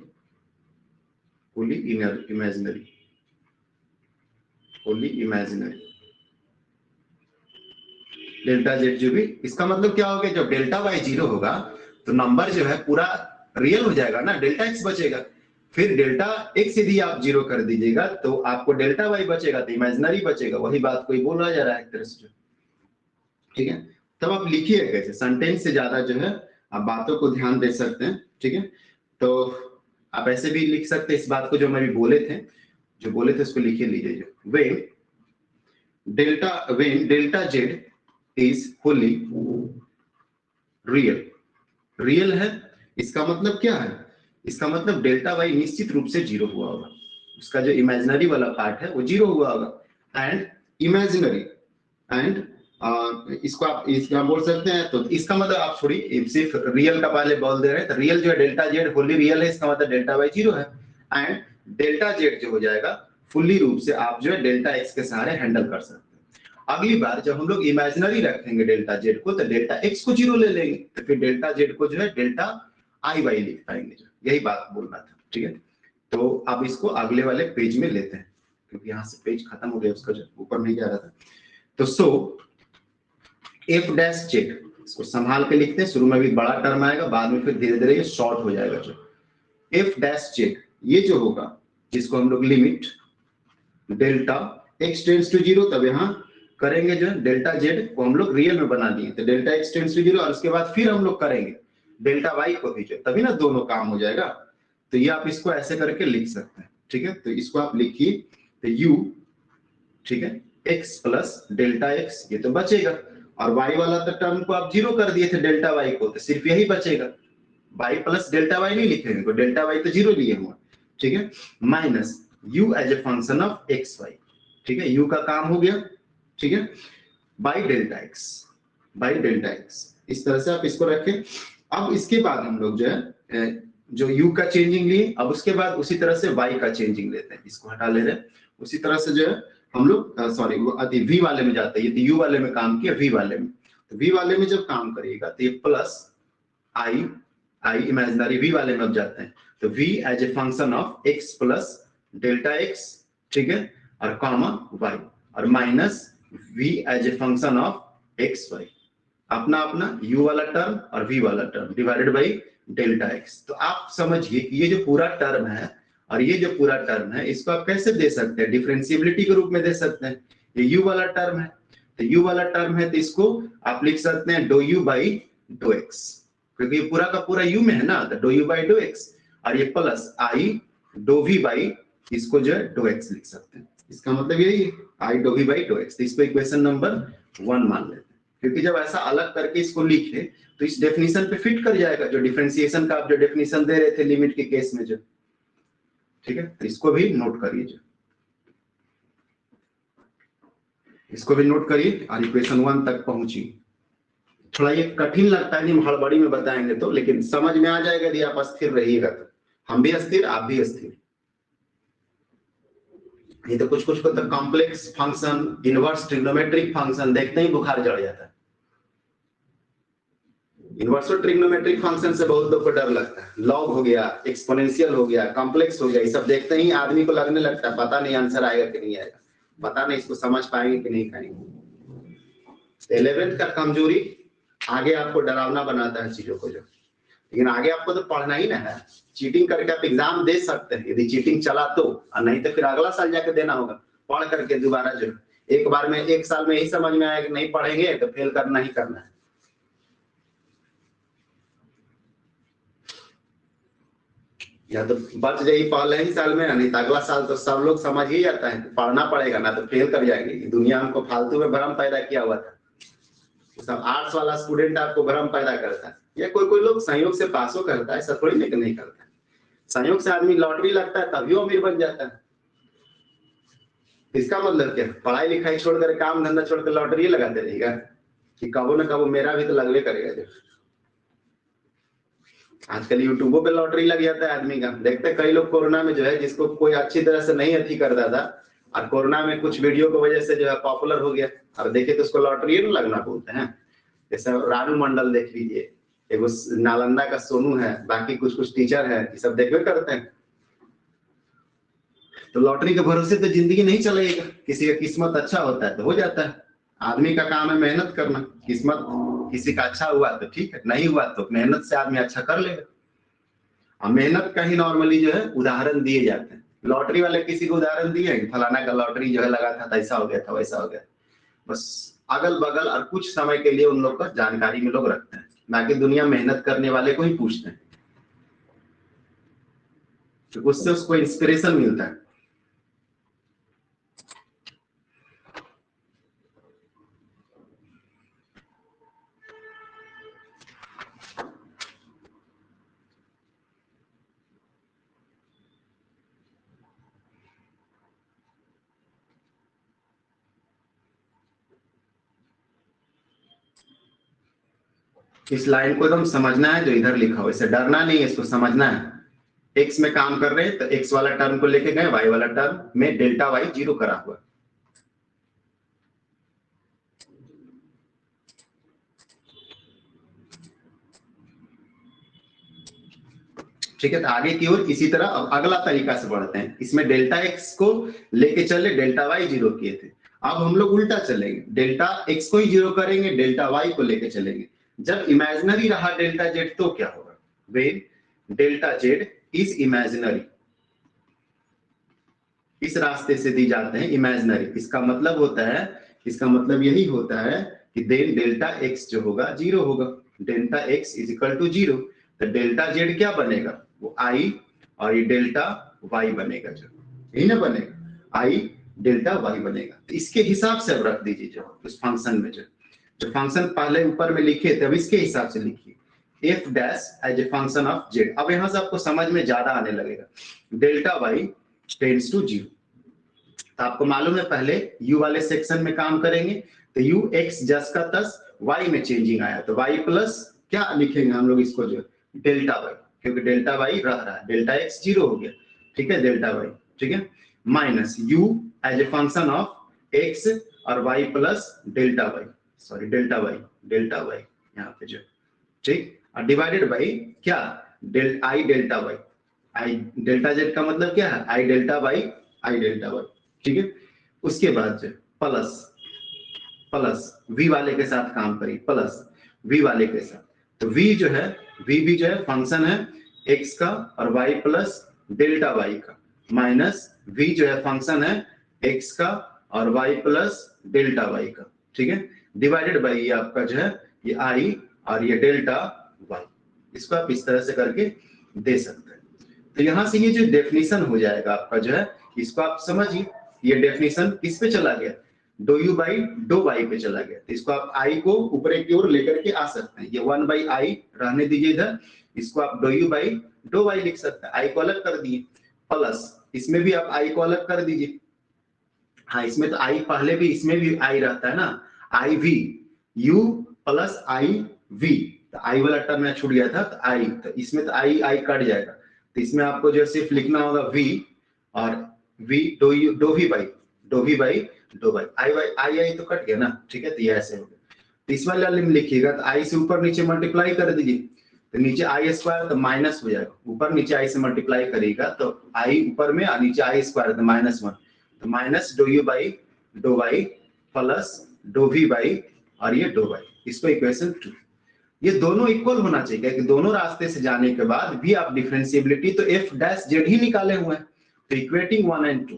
delta Z जो भी, इसका मतलब क्या हो गया, जब delta Y zero होगा तो नंबर जो है पूरा रियल हो जाएगा ना, डेल्टा एक्स बचेगा, फिर डेल्टा एक्स यदि आप जीरो कर दीजिएगा तो आपको डेल्टा वाई बचेगा, तो इमेजिनरी बचेगा, वही बात कोई बोला जा रहा है एक तरह से। ठीक है, तब आप लिखिए कैसे, सेंटेंस से ज्यादा जो है आप बातों को ध्यान दे सकते हैं। ठीक है, तो आप ऐसे भी लिख सकते हैं इस बात को जो मैं भी बोले थे उसको लिखिए लीजिए, जो when delta z is wholly real है, इसका मतलब क्या है, इसका मतलब डेल्टा वाई निश्चित रूप से जीरो हुआ होगा, उसका जो इमेजिनरी वाला पार्ट है वो जीरो हुआ होगा, एंड इमेजिनरी एंड इसको आप इसका बोल सकते हैं। तो इसका मतलब आप छोड़िए, सिर्फ रियल का पहले बोल दे रहे हैं, तो रियल जो है डेल्टा जेड होली रियल है, इसका मतलब डेल्टा वाई जीरो है, एंड डेल्टा जेड जो हो जाएगा फुल्ली रूप से आप जो है डेल्टा एक्स के सहारे हैंडल कर सकते हैं। अगली बार जब हम लोग इमेजिनरी रखेंगे डेल्टा जेड को, तो डेल्टा एक्स को जीरो ले लेंगे, तो फिर डेल्टा जेड को जो है डेल्टा आई वाई लिख पाएंगे, जो यही बात बोलना था। ठीक है, तो आप इसको अगले वाले पेज में लेते हैं, क्योंकि यहाँ से पेज खत्म हो गया, उसका जो ऊपर नहीं जा रहा था। तो सो एफ डैश जेड, इसको संभाल के लिखते हैं, शुरू में भी बड़ा टर्म आएगा, बाद में फिर धीरे धीरे ये शॉर्ट हो जाएगा। जो एफ डैश जेड ये जो होगा, जिसको हम लोग limit delta X tends to zero, तब यहाँ करेंगे जो डेल्टा जेड को हम लोग रियल में बना दिए, तो delta X tends to zero, और उसके बाद फिर हम लोग करेंगे डेल्टा वाई को भी, जो तभी ना दोनों काम हो जाएगा। तो ये आप इसको ऐसे करके लिख सकते हैं। ठीक है, तो इसको आप लिखिए, तो यू, ठीक है, एक्स प्लस डेल्टा एक्स, ये तो बचेगा, और y वाला तो टर्म को आप जीरो कर दिए थे डेल्टा y को, तो सिर्फ यही बचेगा, y प्लस डेल्टा y नहीं लिखेंगे, तो डेल्टा y तो जीरो लिए हुआ। ठीक है, minus u as a function of x Y, ठीक है, u का काम हो गया। ठीक है, बाई डेल्टा एक्स, इस तरह से आप इसको रखें। अब इसके बाद हम लोग जो है जो u का चेंजिंग लिए, अब उसके बाद उसी तरह से y का चेंजिंग लेते हैं, इसको हटा ले रहे हैं, उसी तरह से जो है हम लोग सॉरी v वाले में जाते हैं, ये तो u वाले में काम किया, v वाले में, तो v वाले में जब काम करिएगा तो ये प्लस i इमेजिनरी v वाले में अब जाते हैं, तो v as a function of x plus delta x, ठीक है, और कॉमा y, और minus v as a function of x y, अपना अपना u वाला टर्म और v वाला term divided by delta x। तो आप समझिए कि ये जो पूरा टर्म है और ये जो पूरा टर्म है, इसको आप कैसे दे सकते हैं, डिफरेंशिएबिलिटी के रूप में दे सकते हैं। ये u वाला टर्म है, तो u वाला टर्म है, तो इसको आप लिख सकते हैं do u by do x, क्योंकि ये पूरा का पूरा u में है ना, तो do u by do x, और ये plus i do v by, इसको जो है डो x लिख सकते हैं। इसका मतलब यही है, i do v by do x, तो इसको इक्वेशन नंबर 1 मान लेते हैं, क्योंकि जब ऐसा अलग करके इसको लिखे तो इस डेफिनेशन पे फिट कर जाएगा, जो डिफरेंशिएशन का आप जो डेफिनेशन दे रहे थे लिमिट के केस में जो। ठीक है, तो इसको भी नोट करिए, इसको भी नोट करिए, और इक्वेशन 1 तक पहुंचिए। थोड़ा ये कठिन लगता है, हम हड़बड़ी में बताएंगे तो, लेकिन समझ में आ जाएगा यदि आप स्थिर रहिएगा तो, हम भी अस्थिर, आप भी अस्थिर। ये तो कुछ को तो complex function, inverse trigonometric function देखते ही बुखार चढ़ जाता है। इनवर्स और ट्रिग्नोमेट्रिक फंक्शन से बहुत लोग को डर लगता है। लॉग हो गया, एक्सपोनेंशियल हो गया, कॉम्प्लेक्स हो गया, ये सब देखते ही आदमी को लगने लगता है पता नहीं आंसर आएगा कि नहीं आएगा, पता नहीं इसको समझ पाएंगे कि नहीं पाएंगे। 11th का कमजोरी आगे आपको डरावना बनाता है चीजों को जो, लेकिन आगे आपको तो पढ़ना ही ना है। चीटिंग करके आप एग्जाम दे सकते हैं यदि चीटिंग चला तो, और नहीं तो फिर अगला साल जाके देना होगा पढ़ करके दोबारा। जो एक बार में एक साल में ही समझ में आया कि नहीं पढ़ेंगे तो फेल करना ही करना है। या तो बच जाइए पहले ही साल में, नहीं तो अगला साल तो सब लोग समझ ही जाता है पढ़ना पड़ेगा, ना तो फेल कर जाएंगे। दुनिया हमको फालतू में भ्रम पैदा किया हुआ था, सब आर्ट्स वाला स्टूडेंट आपको भ्रम पैदा करता है। या कोई लोग संयोग से पासो करता है, ऐसा थोड़ी नहीं करता है। संयोग से आदमी लॉटरी लगता है तभी अमीर बन जाता है। इसका मतलब क्या, पढ़ाई लिखाई छोड़कर काम धंधा छोड़कर लॉटरी लगाते रहेगा कि कबो न कबो मेरा भी तो लगवे करेगा। जो आजकल यूट्यूबों पे लॉटरी लग जाता है आदमी का। देखते कई लोग कोरोना में जो है, जिसको कोई अच्छी तरह से नहीं अथी करता था और कोरोना में कुछ वीडियो की वजह से जो है पॉपुलर हो गया, और देखे तो उसको लॉटरी न लगना बोलते हैं। जैसे रानू मंडल देख लीजिए, एगो नालंदा का सोनू है, बाकी कुछ टीचर है, ये सब देखते करते हैं। तो लॉटरी के भरोसे तो जिंदगी नहीं चलेगा। किसी का किस्मत अच्छा होता है तो हो जाता है। आदमी का काम है मेहनत करना। किस्मत किसी का अच्छा हुआ तो ठीक है, नहीं हुआ तो मेहनत से आदमी अच्छा कर लेगा। और मेहनत का ही नॉर्मली जो है उदाहरण दिए जाते हैं। लॉटरी वाले किसी को उदाहरण दिए कि फलाना का लॉटरी जो है लगा था, ऐसा हो गया था, वैसा हो गया। बस अगल बगल और कुछ समय के लिए उन लोग का जानकारी में लोग रखते हैं, बाकी दुनिया मेहनत करने वाले को ही पूछते हैं, तो उससे उसको इंस्पिरेशन मिलता है। इस लाइन को एकदम समझना है जो इधर लिखा हो, इसे डरना नहीं है, इसको समझना है। एक्स में काम कर रहे हैं तो एक्स वाला टर्म को लेके गए, वाई वाला टर्म में डेल्टा वाई जीरो करा हुआ। ठीक है, तो आगे की ओर इसी तरह अब अगला तरीका से बढ़ते हैं। इसमें डेल्टा एक्स को लेके चले, डेल्टा वाई जीरो किए थे। अब हम लोग उल्टा चलेंगे, डेल्टा एक्स को ही जीरो करेंगे, डेल्टा वाई को लेके चलेंगे। जब इमेजिनरी रहा डेल्टा जेड तो क्या होगा, when delta Z is imaginary, इस रास्ते से दी जाते हैं इमेजिनरी। इसका मतलब होता है, इसका मतलब यही होता है कि देन डेल्टा एक्स जो होगा जीरो होगा। Delta X is equal to zero, तो डेल्टा जेड क्या बनेगा, वो आई, और ये डेल्टा वाई बनेगा। जो यही ना बनेगा, आई डेल्टा वाई बनेगा। तो इसके हिसाब से अब रख दीजिए जो उस फंक्शन में जो फंक्शन पहले ऊपर में लिखे थे, अब इसके हिसाब से लिखिए f dash as a function of z. अब यहां से आपको समझ में ज्यादा आने लगेगा। Delta y tends to zero, तो आपको मालूम है पहले u वाले सेक्शन में काम करेंगे तो u x जस का तस y में चेंजिंग आया, तो y प्लस क्या लिखेंगे हम लोग इसको, जो डेल्टा y, क्योंकि डेल्टा y रह रहा है, डेल्टा x जीरो हो गया, ठीक है, डेल्टा y, ठीक है, minus u as a function of x और y plus delta y, sorry delta y यहाँ पे जो, ठीक, और डिवाइडेड बाई क्या, i delta y, i delta z का मतलब क्या है, आई डेल्टा y, ठीक है। उसके बाद जो प्लस v वाले के साथ काम करिए, प्लस v वाले के साथ, तो v जो है, v भी जो है फंक्शन है x का और y प्लस डेल्टा y का, माइनस v जो है फंक्शन है x का और y प्लस डेल्टा y का, ठीक है, डिवाइडेड बाई ये आपका जो है ये i और ये डेल्टा y। इसको आप इस तरह से करके दे सकते हैं। तो यहां से ये जो डेफिनेशन हो जाएगा आपका जो है, इसको आप समझिए, ये डेफिनेशन किस पे चला गया, do you by dough y पे चला गया। तो इसको आप आई को ऊपर की ओर लेकर के आ सकते हैं, ये 1 बाई आई रहने दीजिए इधर, इसको आप do you by dough y लिख सकते हैं, आई को अलग कर दिए, प्लस इसमें भी आप आई को अलग कर दीजिए। हाँ, इसमें तो आई पहले भी, इसमें भी आई रहता है ना, I V U plus I V, तो आई वाला टर्म में छूट गया था, तो आई, तो इसमें तो आई कट जाएगा, तो इसमें आपको जो सिर्फ लिखना होगा v, और v do u do we by do by i तो कट गया ना, ठीक है। तो ये ऐसे हो गया। तो इस वाले में लिखिएगा तो आई से ऊपर नीचे मल्टीप्लाई कर दीजिए, तो नीचे आई स्क्वायर तो माइनस हो जाएगा, ऊपर नीचे आई से मल्टीप्लाई करेगा तो आई ऊपर में और नीचे आई स्क्वायर तो -1, तो minus do you by dough y plus do we by और ये डो वाई, इसको इक्वेशन 2। ये दोनों इक्वल होना चाहिए कि दोनों रास्ते से जाने के बाद भी आप डिफरेंशिएबिलिटी तो एफ डैश जेड ही निकाले हुए हैं, तो इक्वेटिंग 1 एंड 2,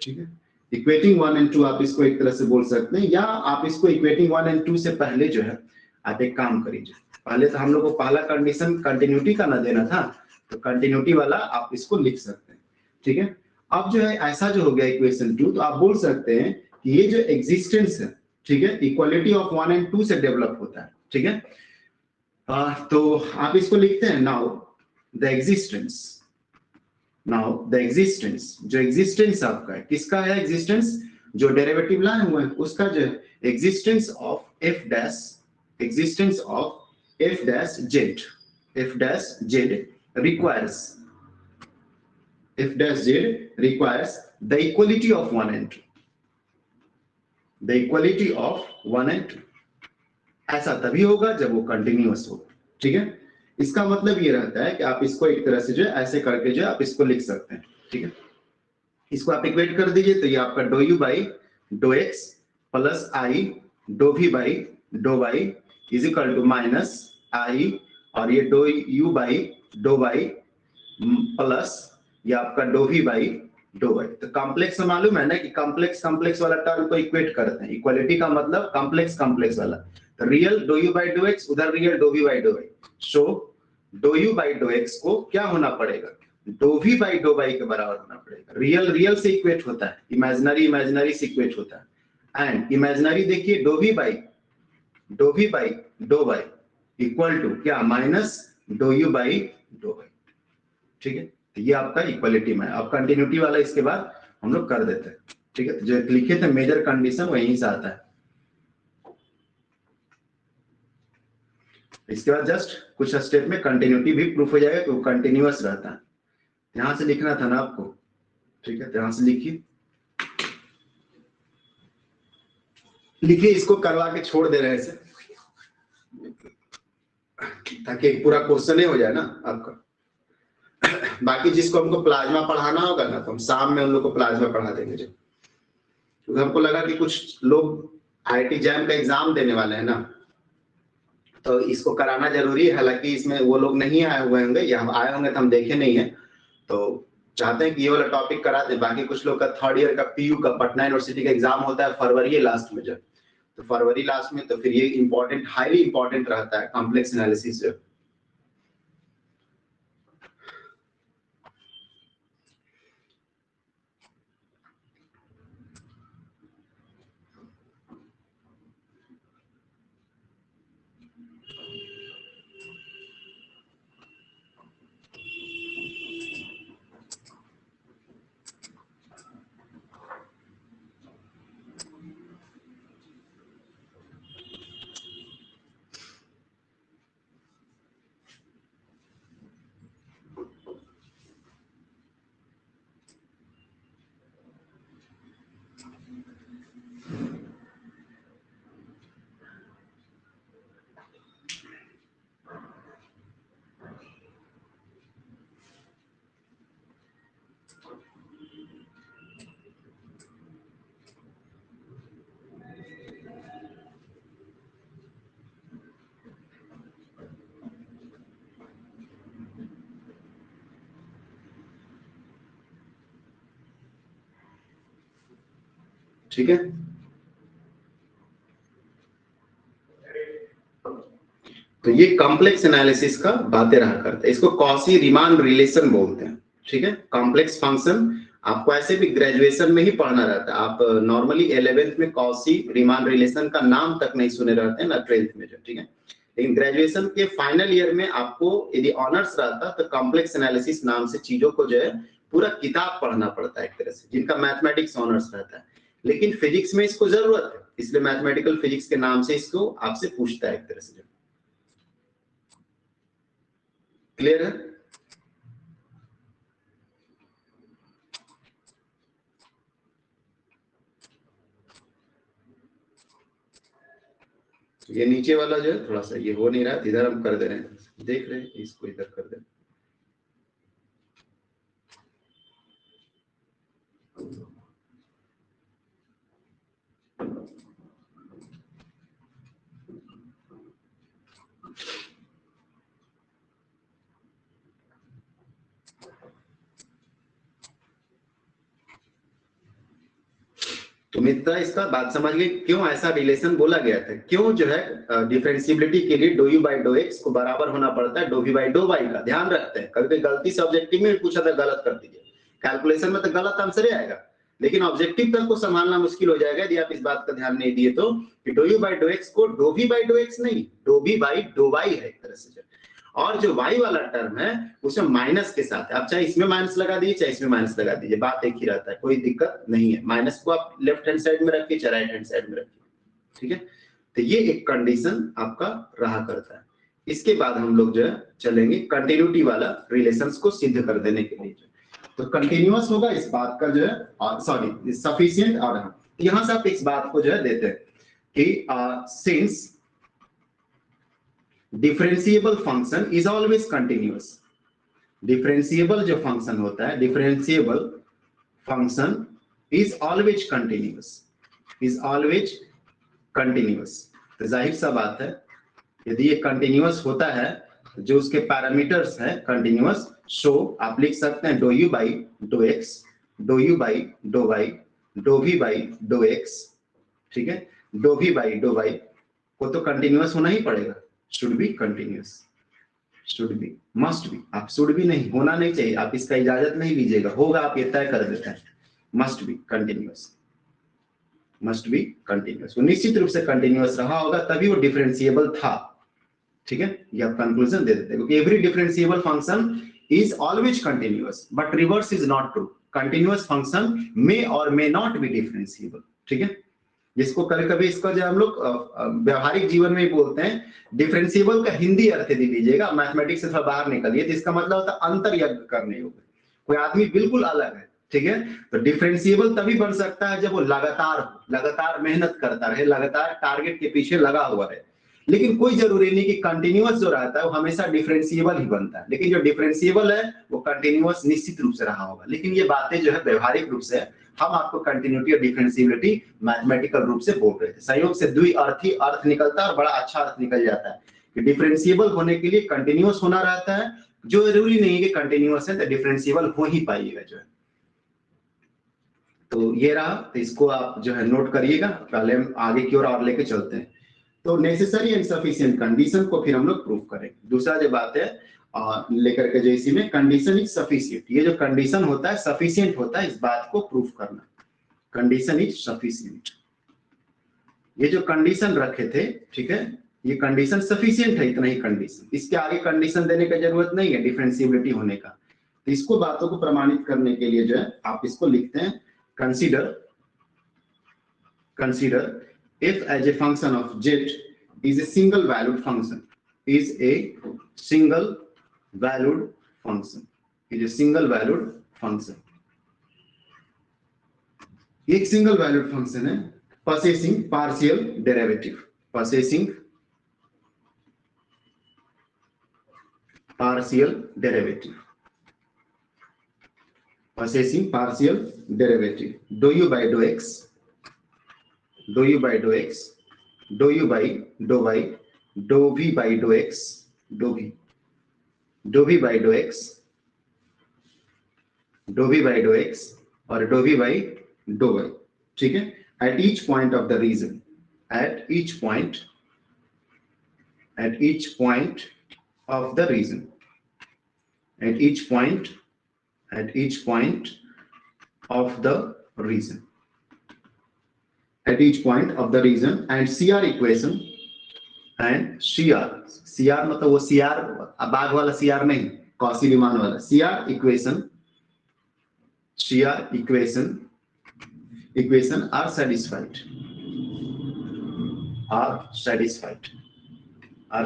ठीक है। इक्वेटिंग 1 एंड 2 आप इसको एक तरह से बोल सकते हैं, या आप इसको इक्वेटिंग 1 एंड 2 से पहले जो है आप एक काम करिए, पहले तो हम लोग को पहला कंडीशन कंटिन्यूटी का ना देना था, तो कंटिन्यूटी वाला आप इसको लिख सकते हैं, ठीक है। अब जो है ऐसा जो हो गया इक्वेशन 2, तो आप बोल सकते हैं कि ये जो एग्जिस्टेंस है, ठीक है, इक्वालिटी ऑफ 1 एंड 2 से डेवलप होता है, ठीक है। तो आप इसको लिखते हैं नाउ द एग्जिस्टेंस जो एग्जिस्टेंस आपका है, किसका है एग्जिस्टेंस, जो डेरिवेटिव लाए हुए हैं उसका जो है existence of F dash Z requires the equality of 1 and 2, ऐसा तभी होगा जब वो कंटिन्यूअस होगा, ठीक है। इसका मतलब ये रहता है कि आप इसको एक तरह से जो है ऐसे करके जो है आप इसको लिख सकते हैं, ठीक है। इसको आप इक्वेट कर दीजिए तो ये आपका डो you by dough x plus i dough we by dough y is equal to minus i और ये डो you by dough y plus ये आपका डो वी बाई डो वाई। तो कॉम्प्लेक्स मालूम है ना कि कॉम्प्लेक्स वाला टर्म को इक्वेट करते हैं, इक्वालिटी का मतलब कॉम्प्लेक्स वाला, तो रियल डो यू बाई डो एक्स उधर रियल डो we by dough y, so डो यू बाई डो एक्स को क्या होना पड़ेगा, डो वी बाई डो वाई के बराबर होना पड़ेगा। रियल से इक्वेट होता है, इमेजिनरी से इक्वेट होता है, एंड इमेजिनरी देखिए do we by dough Y equal to क्या, minus do you by dough Y, ठीक है। तो ये आपका इक्वालिटी में है। अब कंटिन्यूटी वाला इसके बाद हम लोग कर देते हैं, ठीक है। जो लिखे थे मेजर कंडीशन वहीं से आता है। इसके बाद जस्ट कुछ स्टेप में कंटिन्यूटी भी प्रूफ हो जाएगा कि वो कंटिन्यूअस रहता है। यहां से लिखना था ना आपको, ठीक है, तो यहां से लिखिए इसको करवा के छोड़ दे रहे हैं ताकि एक पूरा क्वेश्चन ही हो जाए ना आपका। बाकी जिसको हमको प्लाज्मा पढ़ाना होगा ना तो हम शाम में उन लोग को प्लाज्मा पढ़ा देंगे, क्योंकि हमको लगा कि कुछ लोग आईआईटी जैम का एग्जाम देने वाले हैं ना, तो इसको कराना जरूरी है। हालांकि इसमें वो लोग नहीं आए हुए होंगे या हम आए होंगे तो हम देखे नहीं है, तो चाहते हैं कि ये वाला टॉपिक करा दे। बाकी कुछ लोग का थर्ड ईयर का पीयू का पटना यूनिवर्सिटी का एग्जाम होता है फरवरी लास्ट में, जब तो फरवरी लास्ट में, तो फिर ये इंपॉर्टेंट हाईली इंपॉर्टेंट रहता है कॉम्प्लेक्स एनालिसिस। ठीक है, तो ये कॉम्प्लेक्स एनालिसिस का बातें रहा करते हैं। इसको कॉशी रीमान रिलेशन बोलते हैं, ठीक है। कॉम्प्लेक्स फंक्शन आपको ऐसे भी ग्रेजुएशन में ही पढ़ना रहता है। आप नॉर्मली 11th में कॉशी रीमान रिलेशन का नाम तक नहीं सुने रहते हैं ना 12th में, जो ठीक है। लेकिन ग्रेजुएशन के फाइनल ईयर में आपको यदि ऑनर्स रहता तो कॉम्प्लेक्स एनालिसिस नाम से चीजों को जो है पूरा किताब पढ़ना पड़ता है एक तरह से, जिनका मैथमेटिक्स ऑनर्स रहता है। लेकिन फिजिक्स में इसको जरूरत है, इसलिए मैथमेटिकल फिजिक्स के नाम से इसको आपसे पूछता है एक तरह से। क्लियर है? ये नीचे वाला जो है थोड़ा सा ये हो नहीं रहा है, इधर हम कर दे रहे हैं, देख रहे हैं, इसको इधर कर दे रहे हैं। तो मित्र इसका बात समझ गए क्यों ऐसा रिलेशन बोला गया था, क्यों जो है डिफरेंशिएबिलिटी के लिए do you by dough x को बराबर होना पड़ता है do we by dough y का। ध्यान रखते हैं, कभी गलती से ऑब्जेक्टिव में पूछा था गलत कर दीजिए, कैलकुलेशन में तो गलत आंसर ही आएगा, लेकिन ऑब्जेक्टिव तक को संभालना मुश्किल हो जाएगा यदि आप इस बात का ध्यान नहीं दिए तो, कि डो यू बाई डो एक्स को डो वी बाई डो एक्स नहीं, डो वी बाई डो वाई है एक तरह से। और जो y वाला टर्म है उसमें माइनस के साथ है, आप चाहे इसमें माइनस लगा दीजिए चाहे इसमें माइनस लगा दीजिए, बात एक ही रहता है, कोई दिक्कत नहीं है। माइनस को आप लेफ्ट हैंड साइड में रखिए चाहे राइट हैंड साइड में रखिए, ठीक है। तो ये एक कंडीशन आपका रहा करता है। इसके बाद हम लोग जो है चलेंगे कंटिन्यूटी वाला रिलेशंस को सिद्ध कर देने के लिए। तो कंटिन्यूअस होगा इस बात का जो है, सॉरी सफिशिएंट, और यहां से आप इस बात को जो है देते हैं कि since differentiable function is always continuous, differentiable जो फंक्शन होता है, differentiable function is always continuous, is always continuous. तो जाहिर सा बात है यदि ये कंटिन्यूअस होता है तो जो उसके पैरामीटर्स है कंटिन्यूअस, सो आप लिख सकते हैं dough you by dough x, dough you by dough y, do we by dough x, ठीक है। Do we by dough y को तो कंटिन्यूअस होना ही पड़ेगा, should be continuous, should be, must be, आप should be नहीं, होना नहीं चाहिए, आप इसका इजाजत नहीं लीजिएगा, होगा आप ये तय कर देते हैं, must be continuous, must be continuous, वो निश्चित रूप से कंटिन्यूअस रहा होगा तभी वो डिफरेंशिएबल था, ठीक है। ये आप कंक्लूजन दे देते हैं, क्योंकि every differentiable function is always continuous but reverse is not true, continuous function may और मे नॉट बी डिफरेंशिएबल, ठीक है। जिसको कभी कभी इसका जो हम लोग व्यवहारिक जीवन में ही बोलते हैं, डिफरेंशिएबल का हिंदी अर्थ यदि लीजिएगा, मैथमेटिक्स से थोड़ा बाहर निकलिए, तो इसका मतलब होता है अंतर यज्ञ करने योग्य, कोई आदमी बिल्कुल अलग है, ठीक है। तो डिफरेंशिएबल तभी बन सकता है जब वो लगातार मेहनत करता रहे, लगातार टारगेट के पीछे लगा हुआ रहे, लेकिन कोई जरूरी नहीं कि कंटिन्यूअस जो रहता है वो हमेशा डिफरेंशिएबल ही बनता है, लेकिन जो डिफरेंशिएबल है वो कंटिन्यूअस निश्चित रूप से रहा होगा। लेकिन ये बातें जो है व्यवहारिक रूप से हम आपको कंटिन्यूटी और डिफरेंशिएबिलिटी मैथमेटिकल रूप से बोल रहे थे, संयोग से द्विअर्थी अर्थ निकलता है और बड़ा अच्छा अर्थ निकल जाता है कि डिफरेंशिएबल होने के लिए कंटिन्यूअस होना रहता है, जो जरूरी नहीं है कि कंटिन्यूअस है तो डिफरेंशिएबल हो ही पाइएगा जो है। तो ये रहा, तो इसको आप जो है नोट करिएगा, पहले हम आगे की ओर और लेके चलते हैं। तो नेसेसरी एंड सफिशिएंट कंडीशन को फिर हम लोग प्रूफ करेंगे। दूसरा जो बात है लेकर के जो इसी में कंडीशन इज सफिशिएंट, ये जो कंडीशन होता है सफिशिएंट होता है, इस बात को प्रूफ करना, कंडीशन इज सफिशिएंट। ये जो कंडीशन रखे थे, ठीक है, ये कंडीशन सफिशिएंट है, इतना ही कंडीशन, इसके आगे कंडीशन देने की जरूरत नहीं है डिफरेंशिएबिलिटी होने का। तो इसको बातों को प्रमाणित करने के लिए जो है आप इसको लिखते हैं consider if as a function of z is a single valued function, is a single valued function, is a single valued function, एक सिंगल वैल्यूड फंक्शन है possessing partial derivative, possessing partial derivative, possessing partial derivative, do u by do x, do u by do x, do u by do y, do v by do x, do v by do x, do v by do x और do v by do y, ठीक है। at each point of the region, at each point of the region, at each point of the region, at each point of the region, and CR equation, and CR मतलब वो CR बाघ वाला CR नहीं, Cauchy विमान वाला CR equation are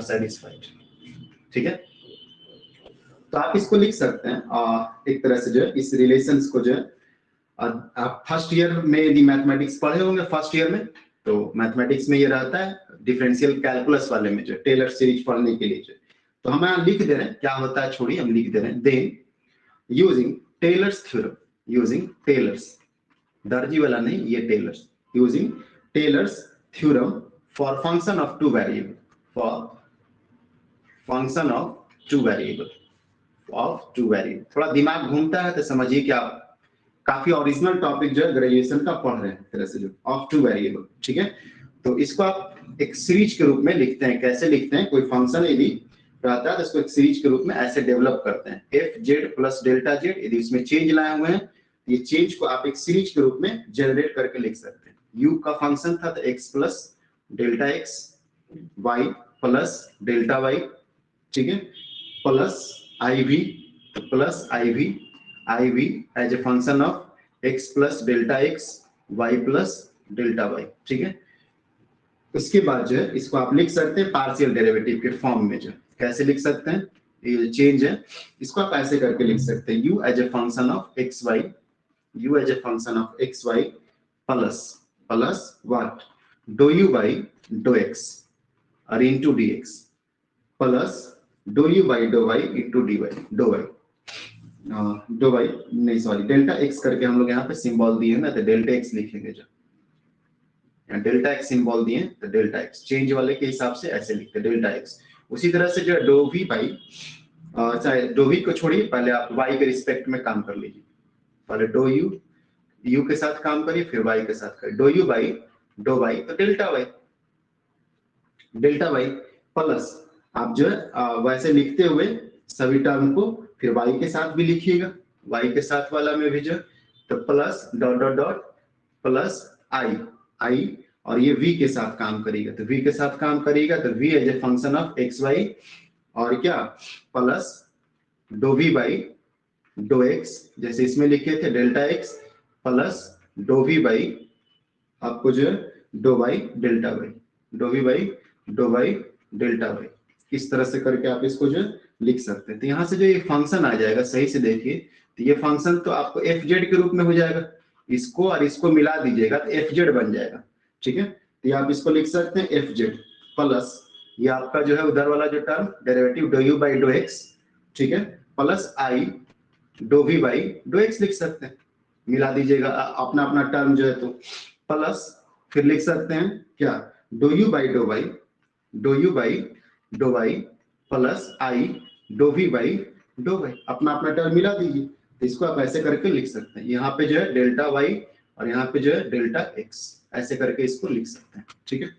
satisfied, ठीक है। तो आप इसको लिख सकते हैं एक तरह से जो इस रिलेशंस को जो आप फर्स्ट ईयर में यदि मैथमेटिक्स पढ़े होंगे, फर्स्ट ईयर में तो मैथमेटिक्स में ये रहता है डिफरेंशियल कैलकुलस वाले में जो टेलर सीरीज पढ़ने के लिए जो, तो हम यहाँ लिख दे रहे हैं, क्या होता है छोड़िए, हम लिख दे रहे हैं then using Taylor's theorem, using Taylor's, दर्जी वाला नहीं, ये Taylor's, using Taylor's theorem for function of two variable, for function of two variable, of two variable. थोड़ा दिमाग घूमता है तो समझिए कि आप काफी ओरिजिनल टॉपिक जो है ग्रेजुएशन का पढ़ रहे हैं तरह से, जो ऑफ टू वेरिएबल, ठीक है। तो इसको आप एक सीरीज के रूप में लिखते हैं। कैसे लिखते हैं, कोई फंक्शन यदि रहता है तो इसको एक सीरीज के रूप में ऐसे डेवलप करते हैं, F z plus delta Z, यदि उसमें चेंज लाए हुए हैं, ये चेंज को आप एक सीरीज के रूप में जनरेट करके लिख सकते हैं। यू का फंक्शन था तो x plus delta x, y plus delta y, ठीक है, plus I v, plus I v as a function of x plus delta x, y plus delta y, ठीक है। उसके बाद जो है इसको आप लिख सकते हैं पार्शियल डेरिवेटिव के फॉर्म में। जो कैसे लिख सकते हैं, ये चेंज है, इसको आप ऐसे करके लिख सकते हैं, u as a function of x y, u as a function of x y plus plus what, do u by do x और into dx plus do u by do y into dy, do y, do y नहीं sorry delta x करके हम लोग यहाँ पे symbol दिए ना, तो डेल्टा x लिखेंगे। जो यहाँ डेल्टा x सिंबल दिए तो डेल्टा x चेंज वाले के हिसाब से ऐसे लिखते हैं डेल्टा x। उसी तरह से जो है डो v बाई, चाहे डो v को छोड़िए, पहले आप y के रिस्पेक्ट में काम कर लीजिए, पहले डो u के साथ काम करिए, फिर y के साथ करिए, do u by do y तो delta y, delta y plus आप जो है वैसे लिखते हुए सभी टर्म को फिर y के साथ भी लिखिएगा, y के साथ वाला में भी जो तो plus dot dot dot plus i और ये v के साथ काम करेगा, तो v के साथ काम करेगा तो v as a function of x y और क्या plus do v by do x, जैसे इसमें लिखे थे delta x plus do v by आपको जो है do y delta y, do v by do y delta y, इस तरह से करके आप इसको जो लिख सकते हैं। तो यहाँ से जो ये फंक्शन आ जाएगा, सही से देखिए, तो ये फंक्शन तो आपको एफ जेड के रूप में हो जाएगा, इसको और इसको मिला दीजिएगा तो एफ जेड बन जाएगा, ठीक है। तो आप इसको लिख सकते हैं एफ जेड प्लस ये आपका जो है उधर वाला जो term derivative do you by dough x, ठीक है, plus i dough we by dough x लिख सकते हैं, मिला दीजिएगा अपना अपना टर्म जो है, तो प्लस फिर लिख सकते हैं क्या, dough you by dough y, dough you by dough y plus i dough we by dough y, अपना अपना टर्म मिला दीजिए। तो इसको आप ऐसे करके लिख सकते हैं, यहाँ पे जो है डेल्टा वाई और यहाँ पे जो है डेल्टा एक्स, ऐसे करके इसको लिख सकते हैं, ठीक है।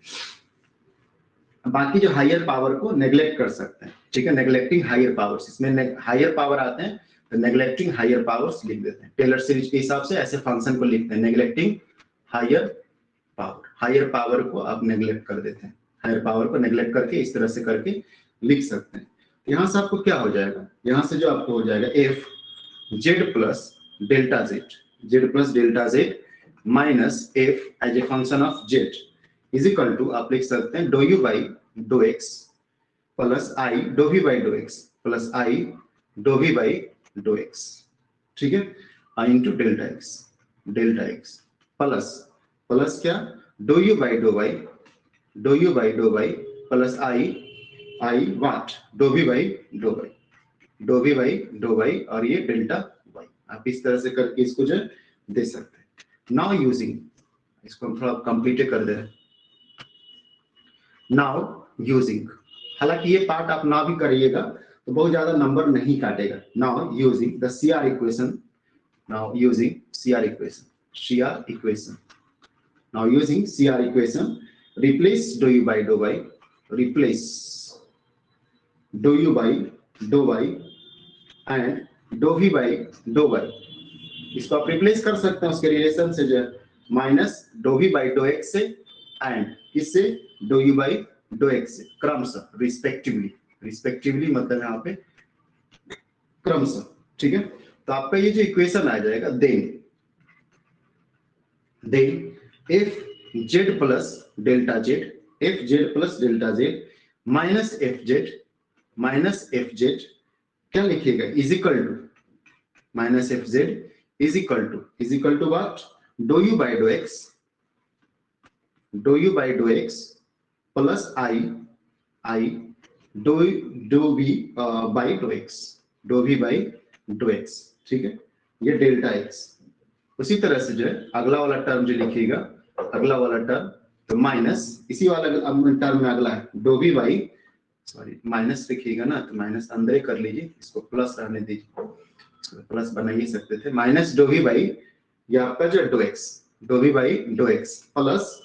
बाकी जो हायर पावर को नेग्लेक्ट कर सकते हैं, ठीक है, नेग्लेक्टिंग हायर पावर्स, इसमें हायर पावर आते हैं तो नेग्लेक्टिंग हायर पावर्स लिख देते हैं। टेलर सीरीज के हिसाब से ऐसे फंक्शन को लिखते हैं, neglecting higher power, higher power को आप नेग्लेक्ट कर देते हैं, हायर पावर को नेग्लेक्ट करके इस तरह से करके लिख सकते हैं। यहाँ से आपको क्या हो जाएगा, यहाँ से जो आपको हो जाएगा f z plus delta z, z plus delta z minus f as a function of z is equal to आप लिख सकते हैं dough you by dough x plus i dough we by dough x plus i dough we by dough x, ठीक है, i into delta x plus plus क्या dough you by dough y, dough you by dough y plus i what डो we by dough y, do we by dough y और ये delta Y, आप इस तरह से करके इसको जो दे सकते हैं। नाउ यूजिंग, इसको हम थोड़ा कंप्लीट कर दे रहे हैं। नाउ यूजिंग, हालांकि ये पार्ट आप ना भी करिएगा तो बहुत ज्यादा नंबर नहीं काटेगा। Now using the CR equation, now using CR equation, now using CR equation replace do u by do y, replace do u by do y and do v by do y, इसको आप replace कर सकते हैं उसके relation से जो है minus do we by dough x से एंड इससे do you by dough x से क्रमशः रिस्पेक्टिवली, रिस्पेक्टिवली मतलब यहाँ पे क्रमशः, ठीक है। तो आपका ये जो इक्वेशन आ जाएगा then f z plus delta z, f z plus delta z minus f z क्या लिखिएगा is equal to minus f z is equal to what do you by dough x, dough you by dough x plus i dough we by dough x, dough we by dough x, ठीक है, ये delta x. उसी तरह से जो है अगला वाला टर्म जो लिखिएगा, अगला वाला टर्म तो माइनस इसी वाला टर्म में अगला है do we by, sorry minus लिखिएगा ना तो माइनस अंदर ही कर लीजिए, इसको प्लस रहने दीजिए, प्लस बना ही सकते थे, माइनस डो वी बाई ये आपका जो डो x, dough we by dough x plus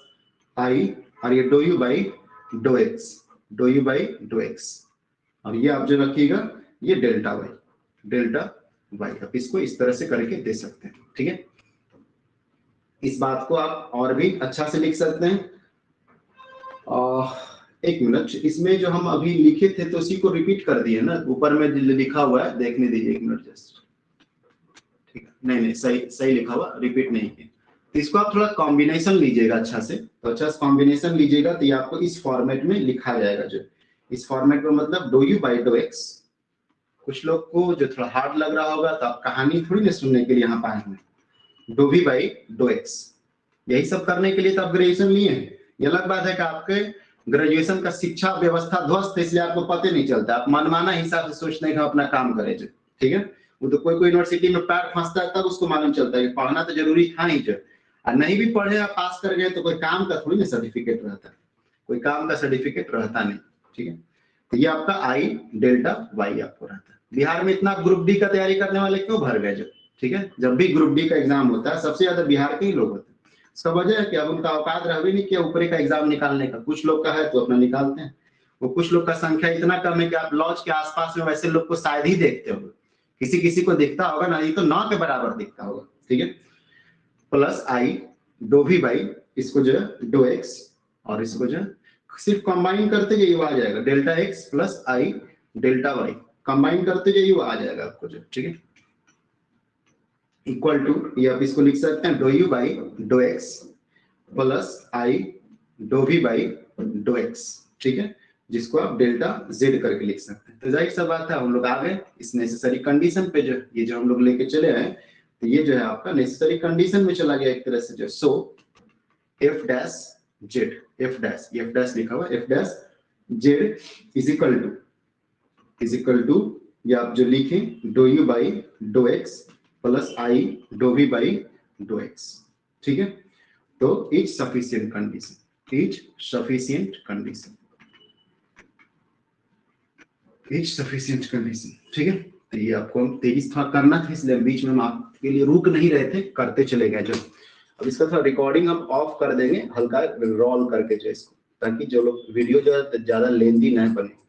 i और ये डो you by dough x, dough you by dough x, और ये आप जो रखिएगा ये डेल्टा वाई, डेल्टा वाई। अब इसको इस तरह से करके दे सकते हैं, ठीक है। इस बात को आप और भी अच्छा से लिख सकते हैं। एक मिनट, इसमें जो हम अभी लिखे थे तो उसी को रिपीट कर दिए ना, ऊपर में लिखा हुआ है, देखने दीजिए एक मिनट जस्ट, ठीक है, नहीं सही लिखा हुआ, रिपीट नहीं किया। तो इसको आप थोड़ा कॉम्बिनेशन लीजिएगा अच्छा से, तो अच्छा से कॉम्बिनेशन लीजिएगा तो ये आपको इस फॉर्मेट में लिखा जाएगा, जो इस फॉर्मेट में मतलब do you by dough x. कुछ लोग को जो थोड़ा हार्ड लग रहा होगा तो आप कहानी थोड़ी ना सुनने के लिए यहाँ पाए हैं, do we by dough x, यही सब करने के लिए तो आप ग्रेजुएशन लिए हैं। ये अलग बात है कि आपके ग्रेजुएशन का शिक्षा व्यवस्था ध्वस्त है, इसलिए आपको पता नहीं चलता, आप मनमाना हिसाब से सोचते हैं कि अपना काम करें जो, ठीक है। वो तो कोई यूनिवर्सिटी में पैर फंसता है तब उसको मालूम चलता है कि पढ़ना तो जरूरी था ही जो, और नहीं भी पढ़े आप पास कर गए तो कोई काम का थोड़ी ना सर्टिफिकेट रहता है, कोई काम का सर्टिफिकेट रहता नहीं, ठीक है। तो ये आपका आई डेल्टा वाई आपको रहता है। बिहार में इतना ग्रुप डी का तैयारी करने वाले क्यों भर गए जो, ठीक है, जब भी ग्रुप डी का एग्जाम होता है सबसे ज्यादा बिहार के ही लोग होते हैं। इसका वजह है कि अब उनका औकात रह भी नहीं किया ऊपरी का एग्जाम निकालने का, कुछ लोग का है तो अपना निकालते हैं, वो कुछ लोग का संख्या इतना कम है कि आप लॉज के आसपास में वैसे लोग को शायद ही देखते हो, किसी किसी को दिखता होगा ना, ये तो 9 के बराबर दिखता होगा, ठीक है। Plus i dough we by, इसको जो है डो एक्स और इसको जो है सिर्फ कंबाइन करते जाइए वो आ जाएगा, डेल्टा एक्स प्लस आई डेल्टा वाई, कंबाइन करते जाइए वो आ जाएगा आपको जो, ठीक है, इक्वल टू, ये आप इसको लिख सकते हैं dough you by dough x plus i dough we by dough x, ठीक है, जिसको आप डेल्टा जेड करके लिख सकते हैं। तो जाहिर सा बात है हम लोग आ गए इस नेसेसरी कंडीशन पे, जो ये जो हम लोग लेके चले आए, तो ये जो है आपका नेसेसरी कंडीशन में चला गया एक तरह से जो, so f dash z, f dash लिखा हुआ, f dash z is equal to ये आप जो लिखें डो you by dough x plus i dough we by dough x, ठीक है। तो each sufficient condition, each sufficient condition, each sufficient condition, ठीक है। तो ये आपको तेजी से करना था, इसलिए बीच में हम आपके लिए रुक नहीं रहे थे, करते चले गए जो। अब इसका थोड़ा रिकॉर्डिंग हम ऑफ कर देंगे, हल्का रोल करके जो इसको, ताकि जो लोग वीडियो जो ज्यादा लेंथी न बने।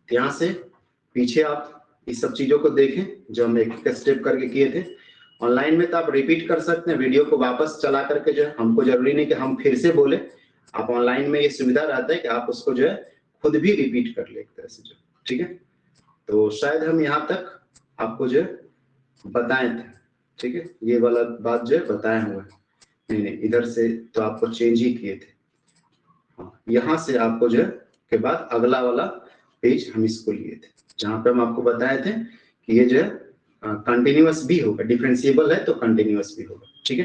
यहाँ से पीछे आप इस सब चीजों को देखें जो हम एक स्टेप करके किए थे। ऑनलाइन में तो आप रिपीट कर सकते हैं, वीडियो को वापस चला करके जो है, हमको जरूरी नहीं कि हम फिर से बोले, आप ऑनलाइन में ये सुविधा रहता है कि आप उसको जो है खुद भी रिपीट कर ले एक तरह से जो, ठीक है। तो शायद हम यहाँ तक आपको जो है बताए थे, ठीक है, ये वाला बात जो है बताए हुए, नहीं इधर से तो आपको चेंज ही किए थे, हाँ, यहाँ से आपको जो है के बाद अगला वाला पेज हम इसको लिए थे, जहां पे हम आपको बताए थे कि ये जो है कंटिन्यूअस भी होगा, डिफरेंशिएबल है तो कंटिन्यूअस भी होगा, ठीक है।